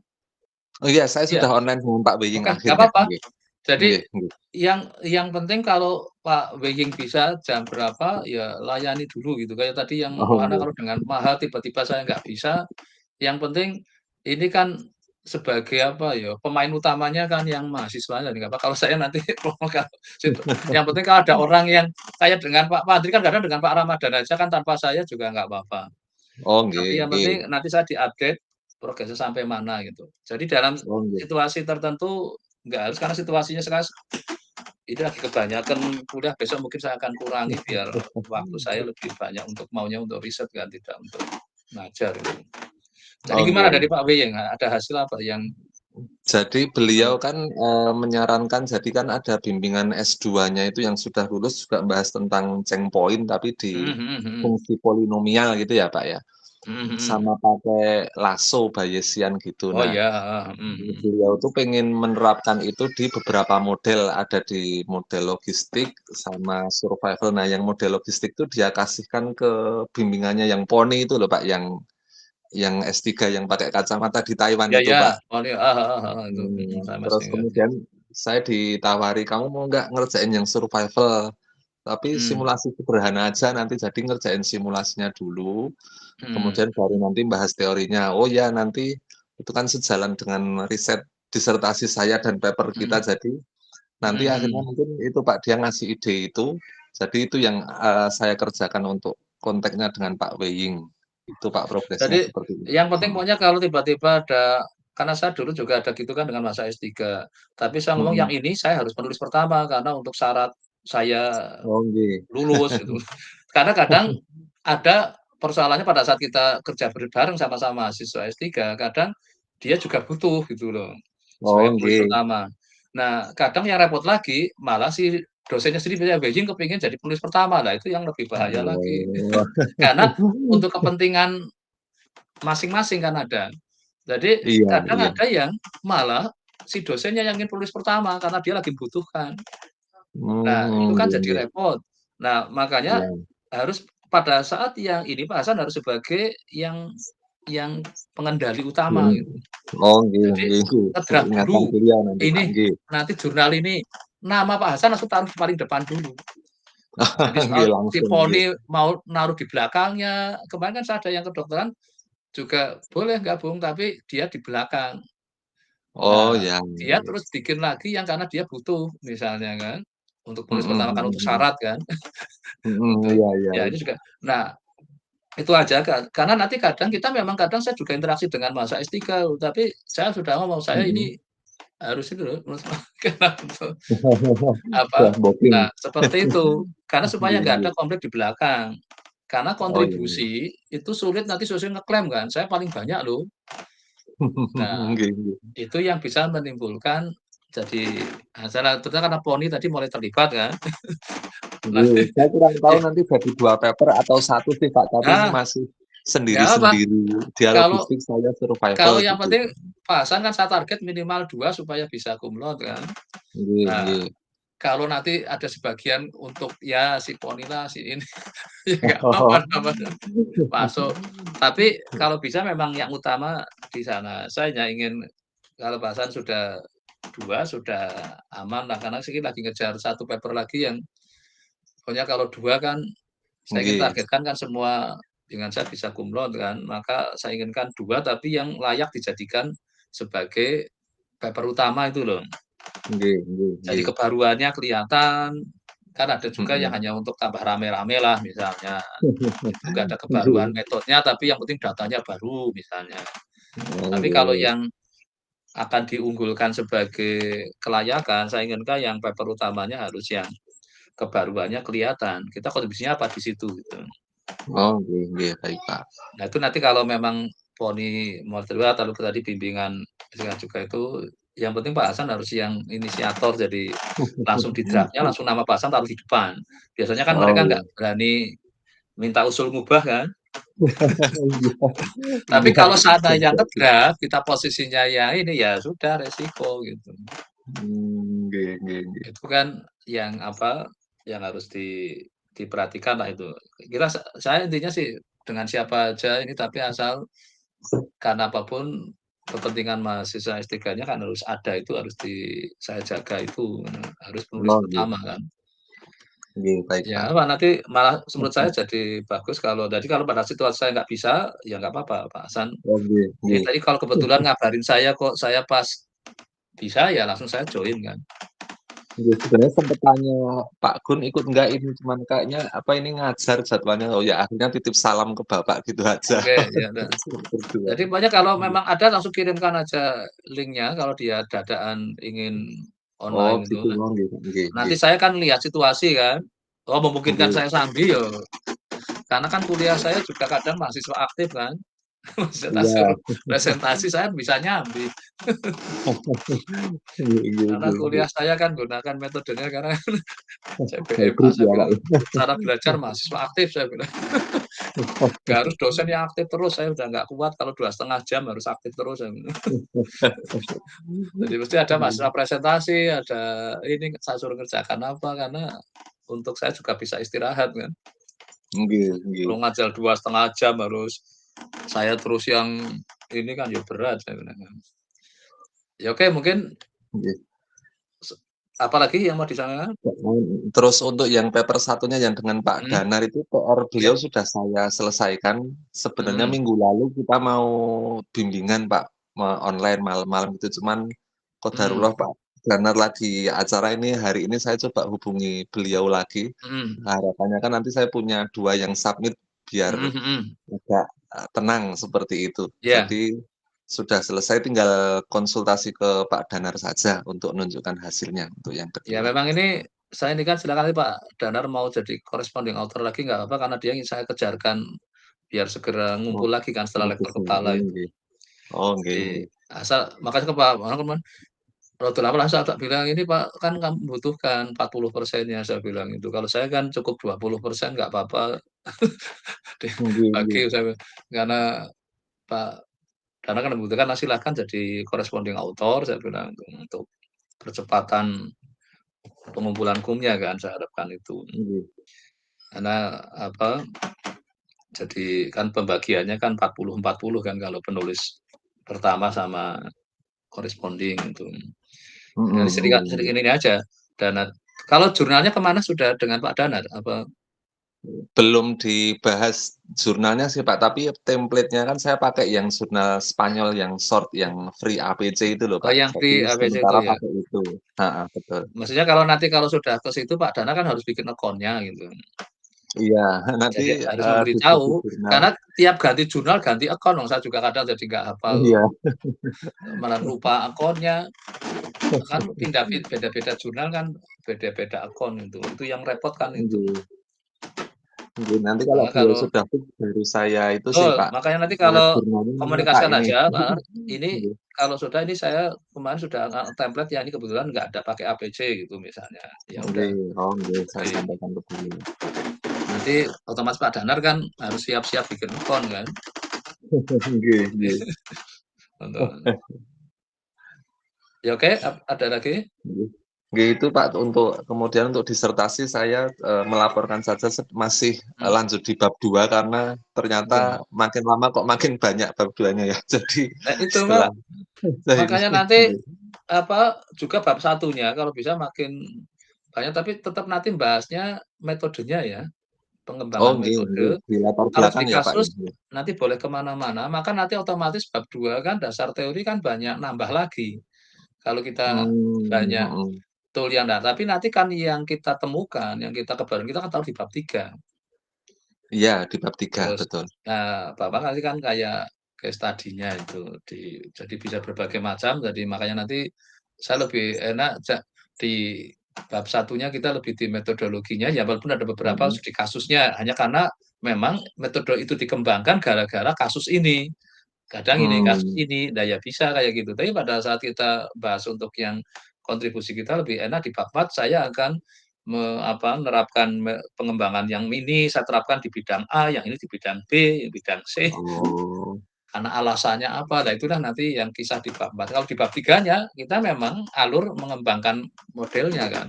Oh iya, saya Iya. sudah online dengan Pak Weying Oke, nggak akhirnya. apa-apa. Nggih. Jadi Nggih, nggih. yang penting kalau Pak Weying bisa jam berapa, ya layani dulu gitu. Kayak tadi yang Oh mana nggih. kalau dengan mahal tiba-tiba saya nggak bisa, yang penting ini kan sebagai apa ya, pemain utamanya kan yang mahasiswanya, nggak apa. Kalau saya nanti yang penting kalau ada orang yang kayak dengan Pak Padri kan kadang dengan Pak Ramadhan aja kan tanpa saya juga nggak apa-apa. Oh Tapi nggih, yang nggih. penting nanti saya diupdate progresnya sampai mana gitu. Jadi dalam Oh nggih. situasi tertentu nggak harus karena situasinya sekarang ini lagi kebanyakan kuliah, besok mungkin saya akan kurangi biar waktu saya lebih banyak untuk maunya untuk riset kan, tidak untuk ngajar gitu. Jadi Oh gimana nggih. dari Pak Weying, ada hasil apa yang Jadi beliau kan menyarankan jadi kan ada bimbingan S2-nya itu yang sudah lulus juga membahas tentang Cheng point tapi di fungsi polinomial gitu ya, Pak ya. Sama pakai lasso Bayesian gitu. Oh Nah, ya, beliau tuh pengen menerapkan itu di beberapa model, ada di model logistik sama survival. Nah, yang model logistik tuh dia kasihkan ke bimbingannya yang Poni itu loh Pak, yang S3 yang pakai kacamata di Taiwan ya itu ya, Pak. oh ya, itu, saya masih Terus ingat ya. kemudian saya ditawari, kamu mau nggak ngerjain yang survival? Tapi simulasi sederhana aja, nanti jadi ngerjain simulasinya dulu, kemudian baru nanti bahas teorinya. Oh ya, nanti itu kan sejalan dengan riset disertasi saya dan paper kita, jadi nanti akhirnya mungkin itu Pak, dia ngasih ide itu, jadi itu yang saya kerjakan untuk kontaknya dengan Pak Weying. Itu Pak progresnya Jadi seperti itu. yang penting pokoknya kalau tiba-tiba ada, karena saya dulu juga ada gitu kan dengan masa S3. Tapi saya ngomong yang ini saya harus penulis pertama karena untuk syarat saya Oh nggih. lulus gitu. Karena kadang ada persoalannya pada saat kita kerja bareng sama-sama mahasiswa S3, kadang dia juga butuh gitu loh, Oh sebagai penulis nggih. pertama. Nah, kadang yang repot lagi malah si dosennya sendiri misalnya Beijing kepingin jadi penulis pertama, lah itu yang lebih bahaya lagi. Oh. Karena untuk kepentingan masing-masing kan ada. Jadi Iya, kadang iya. ada yang malah si dosennya yang ingin penulis pertama karena dia lagi butuhkan. Nah, itu kan Iya, jadi iya. repot. Nah, makanya Iya. harus pada saat yang ini Pak Hasan harus sebagai yang pengendali utama gitu. Oh nggih, Jadi nggih, nggih. tergerak Ingatan dulu. beliau nanti Pak, Ini nggih. nanti jurnal ini nama Pak Hasan langsung taruh paling depan dulu. Jadi Nggih, soal si langsung nggih. Poni mau naruh di belakangnya, kemarin kan saya ada yang kedokteran juga boleh gabung tapi dia di belakang. Oh Nah, ya, dia nggih. terus bikin lagi yang karena dia butuh misalnya kan, untuk penulis pertama kan untuk syarat kan, untuk Iya, iya, ya iya. ini juga. Nah, itu aja kan, karena nanti kadang kita memang kadang saya juga interaksi dengan masa S3 tapi saya sudah ngomong, saya ini harus itu loh, karena untuk Sudah apa, booking. nah seperti itu. Karena supaya Nggih, nggak ada nggih. konflik di belakang. Karena Oh iya, iya. kontribusi itu sulit nanti sesuai ngeklaim kan, saya paling banyak loh. Nah, Nggih, nggih. itu yang bisa menimbulkan jadi masalah, terutama karena Poni tadi mulai terlibat kan. Nanti Nggih, saya kurang tahu iya, nanti jadi 2 paper atau 1 sih Pak, tapi ini nah, masih nggak apa, sendiri-sendiri. Dia kalau logistik, saya survival kalau yang gitu. penting Pak Hasan kan saya target minimal 2 supaya bisa cum laude kan. Nggih, Nah, nggih. kalau nanti ada sebagian untuk ya si Poni lah, si ini, ya nggak apa-apa namanya masuk. Tapi kalau bisa memang yang utama di sana. Saya hanya ingin kalau Pak Hasan sudah 2 sudah aman lah, karena saya lagi ngejar 1 paper lagi yang pokoknya kalau 2 kan saya ingin Nggih, targetkan kan semua dengan saya bisa cum laude kan, maka saya inginkan 2 tapi yang layak dijadikan sebagai paper utama itu loh. nggih, nggih, Jadi nggih. kebaruannya kelihatan, kan ada juga yang hanya untuk tambah rame-rame lah misalnya. Itu nggak ada kebaruan Nggih. metodenya, tapi yang penting datanya baru misalnya. Oh Tapi kalau nggih. yang akan diunggulkan sebagai kelayakan, saya inginkan yang paper utamanya harus yang kebaruannya kelihatan. Kita kontribusinya apa di situ gitu. Oh, nggih, baik, Pak. Nah, itu nanti kalau memang poni mau terlibat lalu tadi bimbingan juga itu yang penting Pak Hasan harus yang inisiator, jadi langsung di draft-nya langsung nama Pak Hasan taruh di depan. Biasanya kan mereka Oh, nggak berani minta usul ngubah kan. iya. Tapi Iya, kalau seandainya iya. ngedraft, kita posisinya ya ini, ya sudah resiko gitu. Nggih. Itu kan yang apa, yang harus diperhatikan lah itu. Saya intinya sih dengan siapa aja ini, tapi asal karena apapun kepentingan mahasiswa S3-nya kan harus ada, itu harus saya jaga itu, harus penulis Oh, nggih. utama kan. Nggih, baik, Ya Pak. apa, nanti malah menurut saya jadi bagus kalau pada situasi saya nggak bisa, ya nggak apa-apa Pak Hasan. Oh, nggih, Ini nggih. tadi kalau kebetulan ngabarin saya kok saya pas bisa, ya langsung saya join kan. Nggih, sebenarnya sempet tanya Pak Gun ikut nggak ini, cuman kayaknya apa ini ngajar jadwalnya, oh ya akhirnya titip salam ke Bapak gitu aja. Oke, ya udah. Berdua. Jadi pokoknya kalau memang ada langsung kirimkan aja linknya kalau dia dadaan ingin Oh, online itu. gitu. Oh, nggih, Nanti nggih. saya kan lihat situasi kan. Oh, memungkinkan Nggih. saya sambil ya. Karena kan kuliah saya juga kadang mahasiswa aktif kan. Mahasiswa suruh Iya. presentasi saya bisa nyambi. Karena kuliah Nggih. saya kan gunakan metodenya karena CBMA, Hybrid saya ya, Pak, bilang ya? cara belajar mahasiswa aktif, saya bilang. Nggak harus dosen yang aktif terus, saya udah nggak kuat kalau 2,5 jam harus aktif terus, saya bilang. Jadi mesti ada mahasiswa presentasi, ada ini saya suruh ngerjakan apa, karena untuk saya juga bisa istirahat kan. Nggih. Kalau ngajar 2,5 jam harus saya terus yang ini kan ya berat, saya bilang. Ya oke, mungkin Nggih. apalagi yang mau disampaikan? Terus untuk yang paper satunya yang dengan Pak Danar itu PR beliau Iya. sudah saya selesaikan. Sebenarnya Mhm. minggu lalu kita mau bimbingan, Pak, online malam-malam gitu, cuman qadarullah Pak Danar lagi acara ini, hari ini saya coba hubungi beliau lagi. Mhm. Harapannya kan nanti saya punya 2 yang submit biar Mhm. agak, tenang seperti itu. Iya. Jadi sudah selesai tinggal konsultasi ke Pak Danar saja untuk menunjukkan hasilnya untuk yang Ya kedua. memang ini saya ini kan silakan nih Pak Danar mau jadi corresponding author lagi nggak apa-apa, karena dia ingin saya kejarkan biar segera Oh, ngumpul lagi kan setelah lektor kepala itu. nggih. Oh, nggih. Jadi asal makanya ke Pak Maman, Rodul Awal asal tak bilang, "Ini Pak, kan kamu butuhkan 40%-nya," saya bilang itu. "Kalau saya kan cukup 20% nggak apa-apa." Nggih. Dibagi saya bilang, karena Pak karena kan membutuhkan, nah silahkan jadi corresponding author, saya bilang, untuk percepatan pengumpulan kumnya kan, saya harapkan itu. Nggih. Karena apa, jadi kan pembagiannya kan 40-40 kan kalau penulis pertama sama corresponding itu. Jadi sering Nggih. ini aja, Danar. Kalau jurnalnya kemana sudah dengan Pak Danar? Apa? Belum dibahas jurnalnya sih, Pak, tapi template-nya kan saya pakai yang jurnal Spanyol yang short, yang free APC itu loh, Oh, Pak. yang Jadi di ABC itu sementara ya? pakai itu. Heeh, betul. Maksudnya nanti kalau sudah ke situ Pak Danar kan harus bikin account-nya gitu. Iya, nanti, Jadi harus diskusi memberitahu, jurnal. karena tiap ganti jurnal ganti account, saya juga kadang jadi nggak hafal, Iya. malah lupa account-nya. Kan beda-beda jurnal kan beda-beda account itu yang repot kan itu. Nggih, nanti kalau Maka beliau kalau sudah fix baru saya itu sih, Pak, makanya nanti kalau jurnalnya mana, Pak, komunikasikan ini? aja, Pak, ini Nggih. kalau sudah ini saya kemarin sudah template ya, ini kebetulan nggak ada pakai APC gitu misalnya. Ya udah, Nggih, saya jadi sampaikan ke beliau. nanti otomatis Pak Danar kan harus siap-siap bikin account kan. Nggih. Untuk ya oke, ada lagi? Nggih, itu Pak, kemudian untuk disertasi saya, melaporkan saja masih, lanjut di bab 2 karena ternyata Oke. makin lama kok makin banyak bab 2-nya ya. Jadi Nah itu setelah saya ini makanya nanti juga bab satunya kalau bisa makin banyak, tapi tetap nanti bahasnya metodenya ya, oh, pengembangan nggih, metode. di latar Kalau belakang studi ya, Pak, ya? kasus nanti boleh kemana-mana, maka nanti otomatis bab 2 kan dasar teori kan banyak nambah lagi. Kalau kita banyak Mhm. tool yang tapi nanti kan yang kita temukan, yang kita kebaruan kita kan taruh di bab 3. Iya, di bab 3, Terus, betul. nah Bapak nanti kan kayak case study-nya itu. Jadi bisa berbagai macam, jadi makanya nanti saya lebih enak di bab satunya kita lebih di metodologinya, ya walaupun ada beberapa studi kasusnya, hanya karena memang metode itu dikembangkan gara-gara kasus ini. Kadang ini, kasus ini, nah ya bisa kayak gitu. Tapi pada saat kita bahas untuk yang kontribusi kita lebih enak di bab 4, saya akan menerapkan pengembangan yang ini, saya terapkan di bidang A, yang ini di bidang B, bidang C. Karena alasannya apa, nah itulah nanti yang kisah di bab 4. Kalau di bab 3-nya, kita memang alur mengembangkan modelnya kan.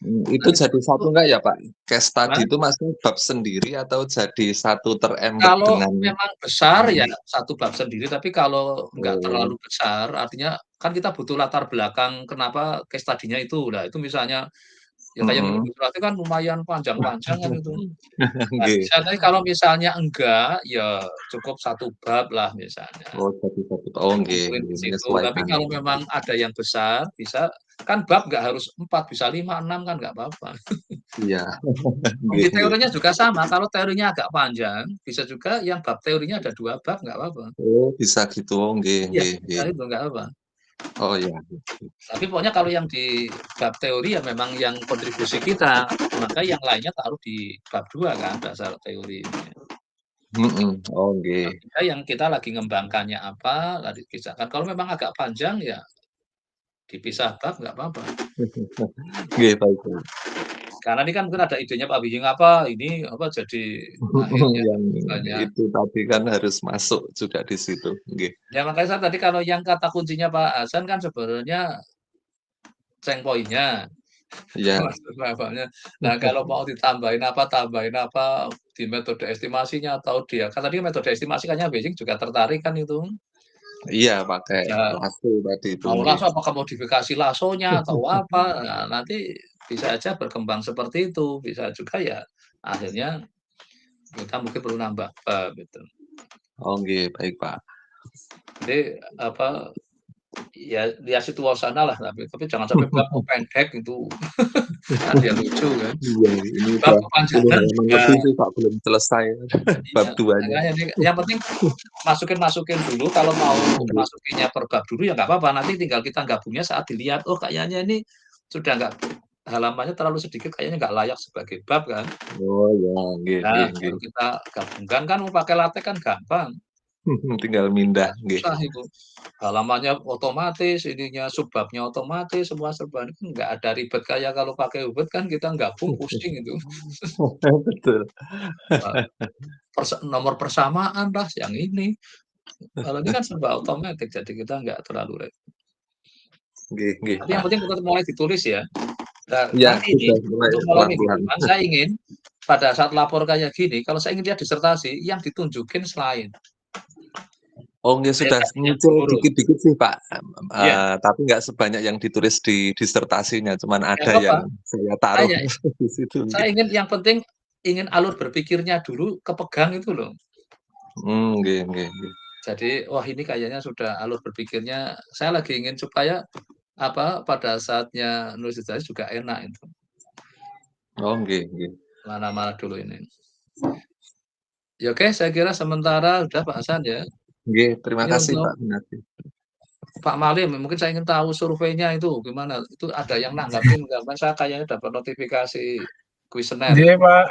Itu jadi satu enggak ya Pak? Case study itu maksudnya bab sendiri atau jadi satu terembed Kalau dengan memang besar ya satu bab sendiri, tapi kalau enggak terlalu besar, artinya kan kita butuh latar belakang kenapa case study-nya itu. Nah, itu misalnya ya kayak menulis surat kan lumayan panjang-panjang kan itu. Nah, misalnya kalau misalnya enggak, ya cukup satu bab lah misalnya. jadi satu. Nggih, Di situ. Tapi kalau memang ada yang besar, bisa kan bab nggak harus 4, bisa 5, 6 kan nggak apa-apa. Iya. Di teorinya juga sama, kalau teorinya agak panjang, bisa juga yang bab teorinya ada 2 bab nggak apa-apa. Oh, bisa gitu. Nggih, Iya, nggih, nggih. itu nggak apa. Oh iya. Tapi pokoknya kalau yang di bab teori ya memang yang kontribusi kita, maka yang lainnya taruh di bab 2 kan, dasar teori. Oh nggih. Yang kita lagi ngembangkannya apa, tadi kisahkan. Kalau memang agak panjang ya dipisah bab nggak apa-apa. Nggih, baik. Karena ini kan mungkin ada idenya Pak Bijing apa, ini apa jadi akhirnya yang itu tadi kan harus masuk juga di situ. Nggih. Ya makanya saya tadi kalau yang kata kuncinya Pak Hasan kan sebenarnya poinnya. Iya. Nah, kalau mau tambahin apa di metode estimasinya atau dia kan tadi metode estimasi kayaknya Bijing juga tertarik kan itu. Iya, pakai Ya, lasso tadi itu. mau lasso apakah modifikasi lassonya atau apa, nah, nanti bisa aja berkembang seperti itu, bisa juga ya akhirnya kita mungkin perlu nambah bab gitu. Oh nggih, baik Pak. Jadi apa ya lihat situasinya lah, tapi jangan sampai bab pendek itu ya lucu kan. Iya, ini Bab kepanjangan lebih Pak belum selesai bab 2-nya. Yang penting masukin dulu, kalau mau masukinnya per bab dulu ya nggak apa-apa, nanti tinggal kita gabungnya saat dilihat, oh kayaknya ini sudah nggak halamannya terlalu sedikit, kayaknya nggak layak sebagai bab kan. Oh ya, nggih, Nah, nggih. baru kita gabungkan kan mau pakai LaTeX kan gampang. Tinggal mindah, nggih. Susah itu. Halamannya otomatis, ininya subbabnya otomatis, semua serba nggak ada ribet kayak kalau pakai Word kan kita gabung pusing itu. Betul. Nomor persamaan lah yang ini. Kalau ini kan serba otomatis, jadi kita nggak terlalu repot. Nggih. Tapi yang penting kita mulai ditulis ya. Nah, Ya, nanti ini untuk mulai pelan-pelan. saya ingin pada saat lapor kayak gini, kalau saya ingin dia disertasi, yang ditunjukin slide. Oh nggih, sudah muncul dikit-dikit sih Pak, tapi nggak sebanyak yang ditulis di disertasinya, cuman ada yang saya taruh di situ. Saya ingin yang penting ingin alur berpikirnya dulu kepegang itu loh. Nggih. Jadi wah ini kayaknya sudah alur berpikirnya, saya lagi ingin supaya apa pada saatnya nulis disertasi juga enak itu. Oh nggih. Mana-mana dulu ini. Ya oke, saya kira sementara udah Pak Hasan ya. Nggih, terima kasih Pak Gunardi. Pak Malim, mungkin saya ingin tahu surveinya itu gimana? Itu ada yang nanggapin nggak? Saya kayaknya dapat notifikasi kuesioner. Jadi Pak,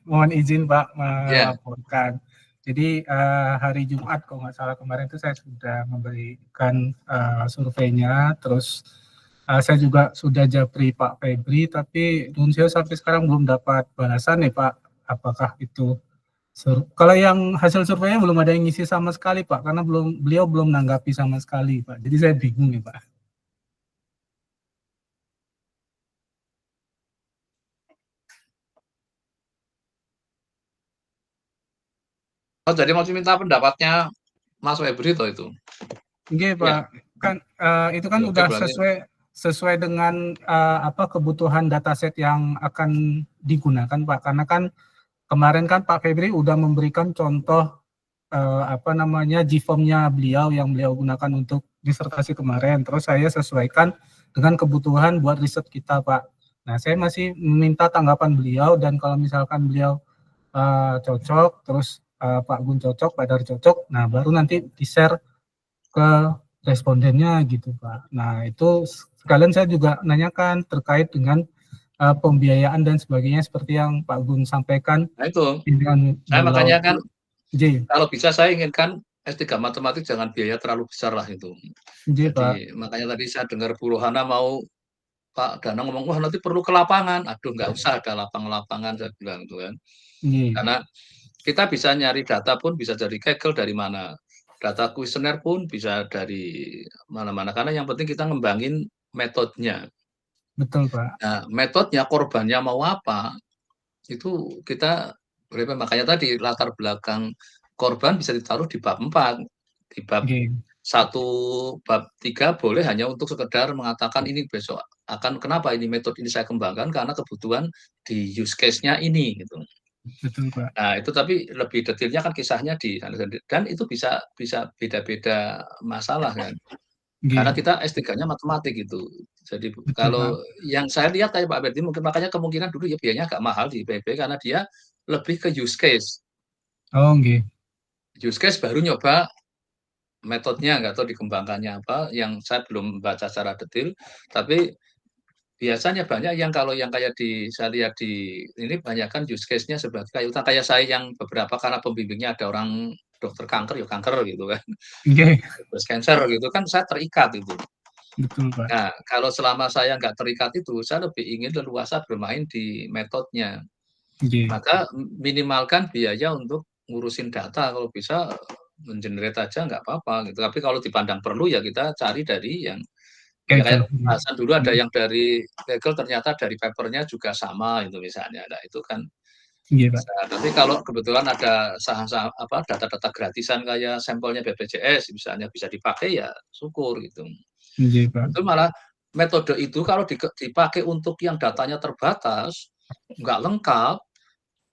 mohon izin Pak melaporkan. Jadi hari Jumat kalau nggak salah kemarin itu saya sudah memberikan surveinya, terus saya juga sudah japri Pak Febri, tapi saya sampai sekarang belum dapat balasan nih Pak, apakah itu kalau yang hasil surveinya belum ada yang ngisi sama sekali Pak, karena beliau belum nanggapi sama sekali Pak, jadi saya bingung nih Pak. Oh, jadi mau minta pendapatnya Mas Febri itu? Oke Pak, kan itu kan udah sesuai dengan kebutuhan dataset yang akan digunakan Pak, karena kan kemarin kan Pak Febri udah memberikan contoh GFORM-nya beliau yang beliau gunakan untuk disertasi kemarin, terus saya sesuaikan dengan kebutuhan buat riset kita Pak. Nah saya masih meminta tanggapan beliau, dan kalau misalkan beliau cocok, terus Pak Gun cocok, Pak Dar cocok, nah baru nanti di-share ke respondennya gitu Pak. Nah itu sekalian saya juga nanyakan terkait dengan pembiayaan dan sebagainya seperti yang Pak Gun sampaikan. Nah itu, saya makanya kan kalau bisa saya inginkan S3 matematik jangan biaya terlalu besar lah itu. Jadi Pak. Makanya tadi saya dengar Bu Rohana mau Pak Danang ngomong, wah nanti perlu ke lapangan. Aduh, nggak usah ada lapangan, saya bilang itu kan. Karena kita bisa nyari data pun bisa dari Kaggle dari mana. Data kuesioner pun bisa dari mana-mana. Karena yang penting kita ngembangin metodenya. Betul Pak. Nah, metodenya, korbannya mau apa, itu kita, makanya tadi latar belakang korban bisa ditaruh di bab 4. Di bab 1, bab 3 boleh hanya untuk sekedar mengatakan ini besok akan kenapa ini metode ini saya kembangkan karena kebutuhan di use case-nya ini gitu. Betul Pak. Nah itu tapi lebih detailnya kan kisahnya di dan itu bisa beda-beda masalah kan. Karena kita S3-nya matematik gitu. Jadi betul, kalau Pak. Yang saya lihat kayak Pak Berdi mungkin makanya kemungkinan dulu ya biayanya agak mahal di IPB karena dia lebih ke use case. Oh nggih. Use case baru nyoba metodenya nggak tahu dikembangkannya apa, yang saya belum baca secara detail, tapi biasanya banyak yang kalau yang kayak saya lihat di ini banyak kan use case-nya sebagai kayak saya yang beberapa karena pembimbingnya ada orang dokter kanker, ya kanker gitu kan, terus cancer gitu kan saya terikat itu. Betul Pak. Nah kalau selama saya nggak terikat itu, saya lebih ingin leluasa bermain di metodenya. Maka minimalkan biaya untuk ngurusin data kalau bisa mengenerate aja nggak apa-apa gitu. Tapi kalau dipandang perlu ya kita cari dari yang ya kayak bahasan dulu ada yang dari Kaggle ternyata dari papernya juga sama itu misalnya. Nah itu kan bisa. Tapi kalau kebetulan ada saham-saham apa data-data gratisan kayak sampelnya BPJS misalnya bisa dipakai ya syukur gitu. Itu malah metode itu kalau dipakai untuk yang datanya terbatas nggak lengkap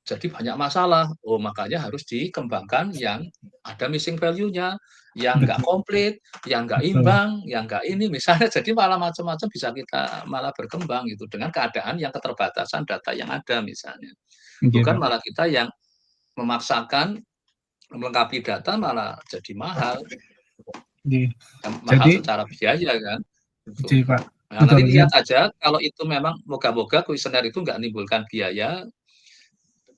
jadi banyak masalah. Oh, makanya harus dikembangkan yang ada missing value-nya, yang nggak komplit, yang nggak imbang, yang nggak ini misalnya. Jadi malah macam-macam bisa kita malah berkembang gitu dengan keadaan yang keterbatasan data yang ada misalnya. Bukan malah kita yang memaksakan melengkapi data malah jadi mahal. Mahal secara biaya kan. Gitu. Nah, nanti lihat aja kalau itu memang moga-moga kuesioner itu nggak menimbulkan biaya.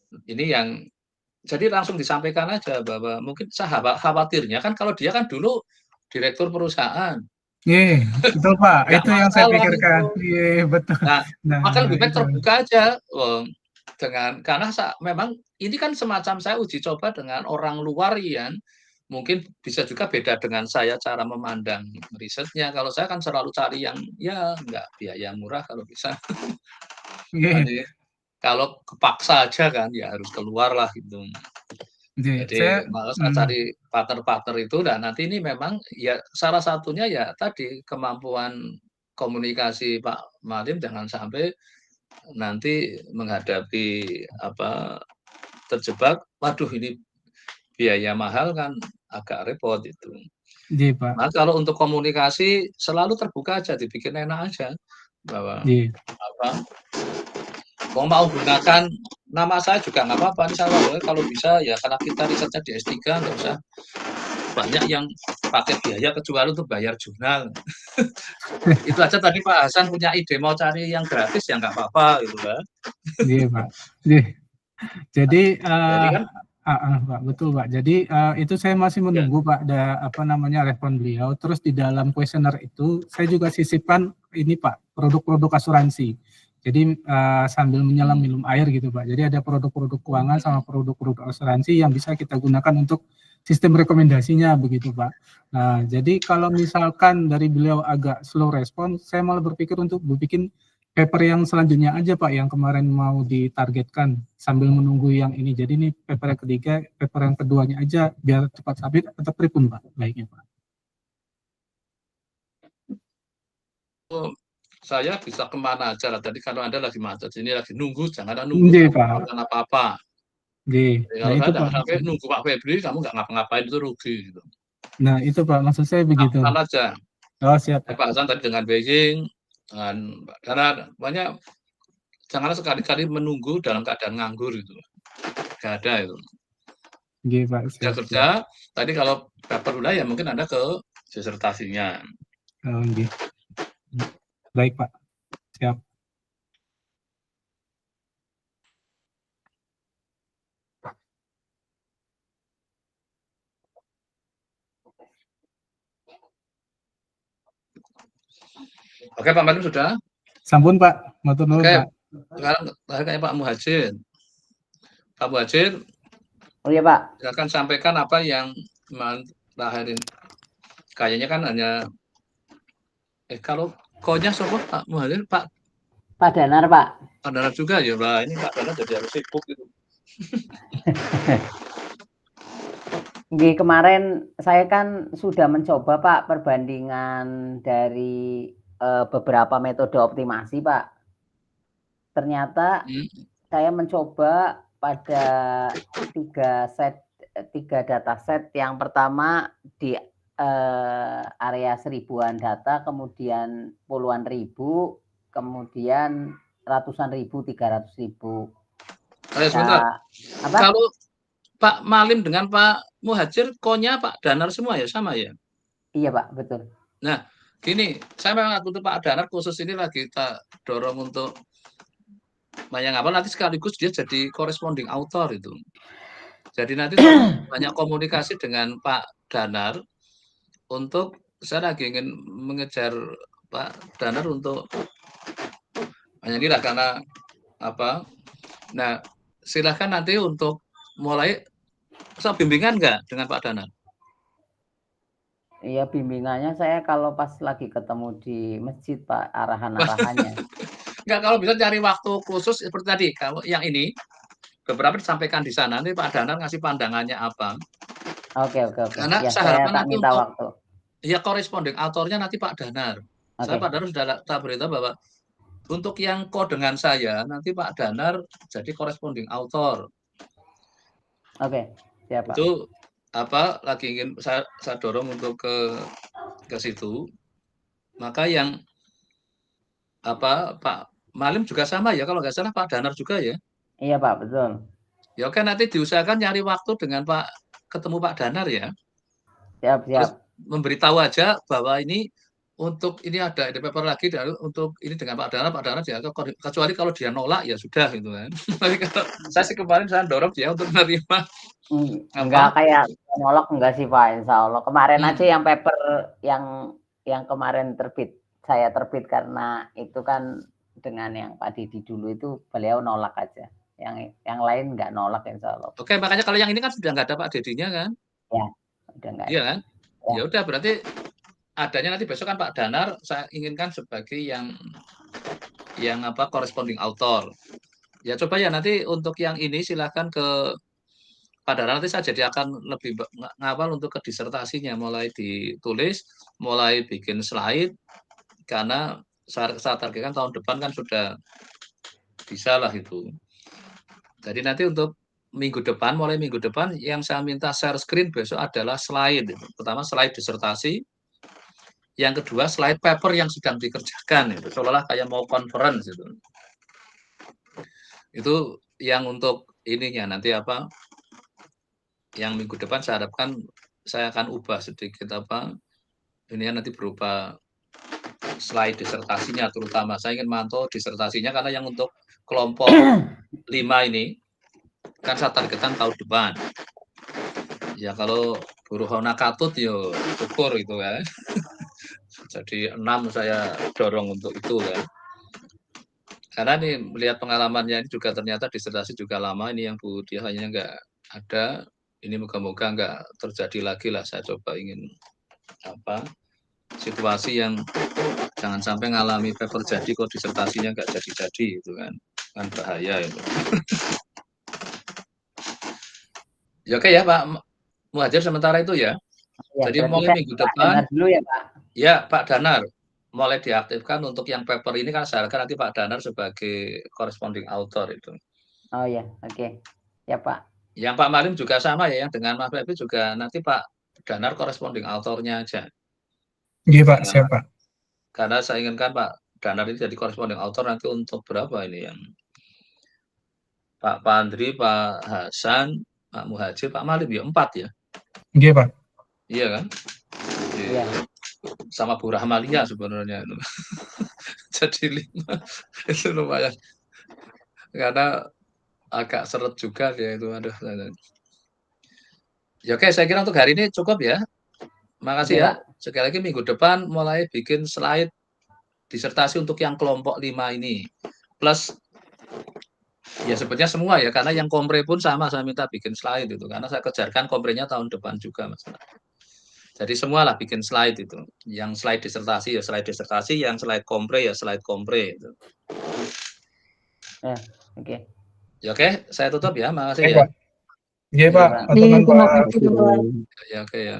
Ini yang jadi langsung disampaikan aja bahwa mungkin saya khawatirnya kan kalau dia kan dulu direktur perusahaan. Iya, betul Pak. Itu yang saya pikirkan. Iya, betul. Nah, maka lebih baik terbuka aja dengan karena memang ini kan semacam saya uji coba dengan orang luar yang mungkin bisa juga beda dengan saya cara memandang risetnya. Kalau saya kan selalu cari yang ya nggak biaya murah kalau bisa. Jadi, kalau kepaksa aja kan ya harus keluar lah gitu. Jadi malah saya cari partner-partner itu dan nanti ini memang ya salah satunya ya tadi kemampuan komunikasi Pak Malim jangan sampai nanti menghadapi apa terjebak, waduh ini biaya mahal kan agak repot itu. Nah kalau untuk komunikasi selalu terbuka aja, dibikin enak aja bahwa apa mau gunakan nama saya juga nggak apa-apa. Ini saya kalau bisa ya karena kita risetnya di S3 nggak usah banyak yang pakai biaya kecuali untuk bayar jurnal. Itu aja tadi Pak Hasan punya ide mau cari yang gratis ya nggak apa-apa gitu kan. Iya Pak. Jadi kan, Pak betul Pak. Jadi itu saya masih menunggu Pak apa namanya respon beliau. Terus di dalam kuesioner itu saya juga sisipkan ini Pak produk-produk asuransi. Jadi sambil menyelam minum air gitu Pak. Jadi ada produk-produk keuangan sama produk-produk asuransi yang bisa kita gunakan untuk sistem rekomendasinya begitu Pak. Nah jadi kalau misalkan dari beliau agak slow respon, saya malah berpikir untuk bikin paper yang selanjutnya aja Pak, yang kemarin mau ditargetkan sambil menunggu yang ini. Jadi ini paper yang ketiga, paper yang keduanya aja biar cepat sabit atau pripun Pak, baiknya Pak. Saya bisa kemana aja lah. Tadi kalau Anda lagi macet, ini lagi nunggu, jangan nunggu apa-apa. Kalau saya tidak sampai nunggu Pak Febri, kamu nggak ngapa-ngapain itu rugi. Gitu. Nah itu Pak, maksud saya begitu. Lakukan aja. Oh siap. Pak Hasan tadi dengan Beijing, karena banyak janganlah sekali-kali menunggu dalam keadaan nganggur itu, nggak ada itu. Nggih, Pak. Sudah Siap, kerja, siap. tadi kalau paper udah ya mungkin Anda ke disertasinya. Oh, nggih. Baik, Pak. Siap. Oke, Pak Madim sudah? Sampun, Pak. Matur nuwun, Oke, Pak. sekarang kayak Pak Muhajir. Pak Muhajir, Oh iya Pak. silakan sampaikan apa yang terakhir. Kayaknya kan hanya kalau konya siapa Pak Muhajir? Pak Danar Pak. Pak Danar juga ya Pak. Ini Pak Danar jadi harus sibuk gitu. Kemarin saya kan sudah mencoba Pak perbandingan dari beberapa metode optimasi Pak. Ternyata saya mencoba pada 3 dataset. Yang pertama di area 1000-an data, kemudian puluhan ribu, kemudian ratusan ribu, 300.000. Sebentar. Kalau Pak Malim dengan Pak Muhajir, konya Pak Danar semua ya, sama ya? Iya Pak, betul. Nah, gini, saya memang untuk Pak Danar khusus ini lagi kita dorong untuk yang apa nanti sekaligus dia jadi corresponding author itu. Jadi nanti banyak komunikasi dengan Pak Danar untuk saya lagi ingin mengejar Pak Danar untuk hanya inilah karena apa. Nah, silahkan nanti untuk mulai bimbingan nggak dengan Pak Danar? Iya, bimbingannya saya kalau pas lagi ketemu di masjid Pak, arahan-arahannya. Enggak, kalau bisa cari waktu khusus seperti tadi. Kalau yang ini beberapa disampaikan di sana, nanti Pak Danar ngasih pandangannya apa. Oke. Karena ya, saya harapkan tak nanti minta untuk waktu. Ya corresponding autornya nanti Pak Danar. Saya Pak Danar sudah tak beritahu bahwa untuk yang dengan saya nanti Pak Danar jadi corresponding author. Oke, siap Pak. Itu apa lagi ingin saya dorong untuk ke situ. Maka yang apa Pak Malim juga sama ya, kalau nggak salah Pak Danar juga ya. Iya Pak, betul. Ya oke, nanti diusahakan nyari waktu dengan ketemu Pak Danar ya. Siap. Terus memberitahu aja bahwa ini untuk ini ada paper lagi untuk ini dengan Pak Danar ya, kecuali kalau dia nolak ya sudah gitu kan. Tapi kalau saya sih kemarin saya dorong dia untuk menerima. Enggak kayak nolak enggak sih Pak, insya Allah. Kemarin aja yang paper yang kemarin saya terbit karena itu kan dengan yang Pak Didi dulu itu beliau nolak aja. Yang lain enggak nolak insya Allah. Oke, makanya kalau yang ini kan sudah nggak ada Pak Dedinya kan? Ya, udah nggak. Iya kan? Ya udah berarti adanya nanti besok kan Pak Danar saya inginkan sebagai yang apa corresponding author. Ya coba ya nanti untuk yang ini silahkan ke Pak Danar, nanti saya jadi akan lebih ngawal untuk ke disertasinya, mulai ditulis, mulai bikin slide, karena saya targetkan tahun depan kan sudah bisa lah itu. Jadi nanti untuk mulai minggu depan yang saya minta share screen besok adalah slide. Pertama slide disertasi, yang kedua slide paper yang sedang dikerjakan, itu seolah-olah kayak mau conference itu. Itu yang untuk ininya nanti apa? Yang minggu depan saya harapkan saya akan ubah sedikit apa? Ini nanti berupa slide disertasinya, terutama saya ingin mantau disertasinya karena yang untuk kelompok 5 ini kan saya targetkan tahun depan. Ya kalau buruh Hona Katut yo syukur itu kan. Jadi 6 saya dorong untuk itu kan. Karena nih melihat pengalamannya ini juga ternyata disertasi juga lama, ini yang Bu Dia hanya nggak ada. Ini moga-moga nggak terjadi lagi lah, saya coba ingin apa situasi yang jangan sampai ngalami paper jadi kok disertasinya nggak jadi itu kan bahaya itu. Ya oke ya Pak Muhajir sementara itu ya. Jadi mulai minggu depan dulu ya Pak. Ya Pak Danar mulai diaktifkan untuk yang paper ini kan saya harapkan nanti Pak Danar sebagai corresponding author itu. Oh ya, oke. Ya Pak. Yang Pak Malim juga sama ya, yang dengan Mas Febi juga nanti Pak Danar corresponding authornya aja. Iya Pak, siap Pak. Karena saya inginkan Pak Danar ini jadi corresponding author nanti untuk berapa ini yang Pak Pandri, Pak Hasan, Pak Muhajir, Pak Malim ya 4 ya? Iya, Pak. Iya kan? Iya. Sama Bu Rahmalia sebenarnya itu. Jadi 5 itu lumayan. Karena agak seret juga dia itu, aduh. Ya oke, saya kira untuk hari ini cukup ya. Makasih Oke, ya. Pak. Sekali lagi minggu depan mulai bikin slide disertasi untuk yang kelompok 5 ini. Plus ya sebetulnya semua ya, karena yang kompre pun sama saya minta bikin slide itu, karena saya kejarkan komprenya tahun depan juga, Mas. Jadi semualah bikin slide itu. Yang slide disertasi ya slide disertasi, yang slide kompre ya slide kompre itu. Oke. Ya oke, saya tutup ya. Makasih Oke, ya. Pak. Iya, Pak. Pak. Aturkan, Terima Pak. kasih, Pak. Ya oke ya.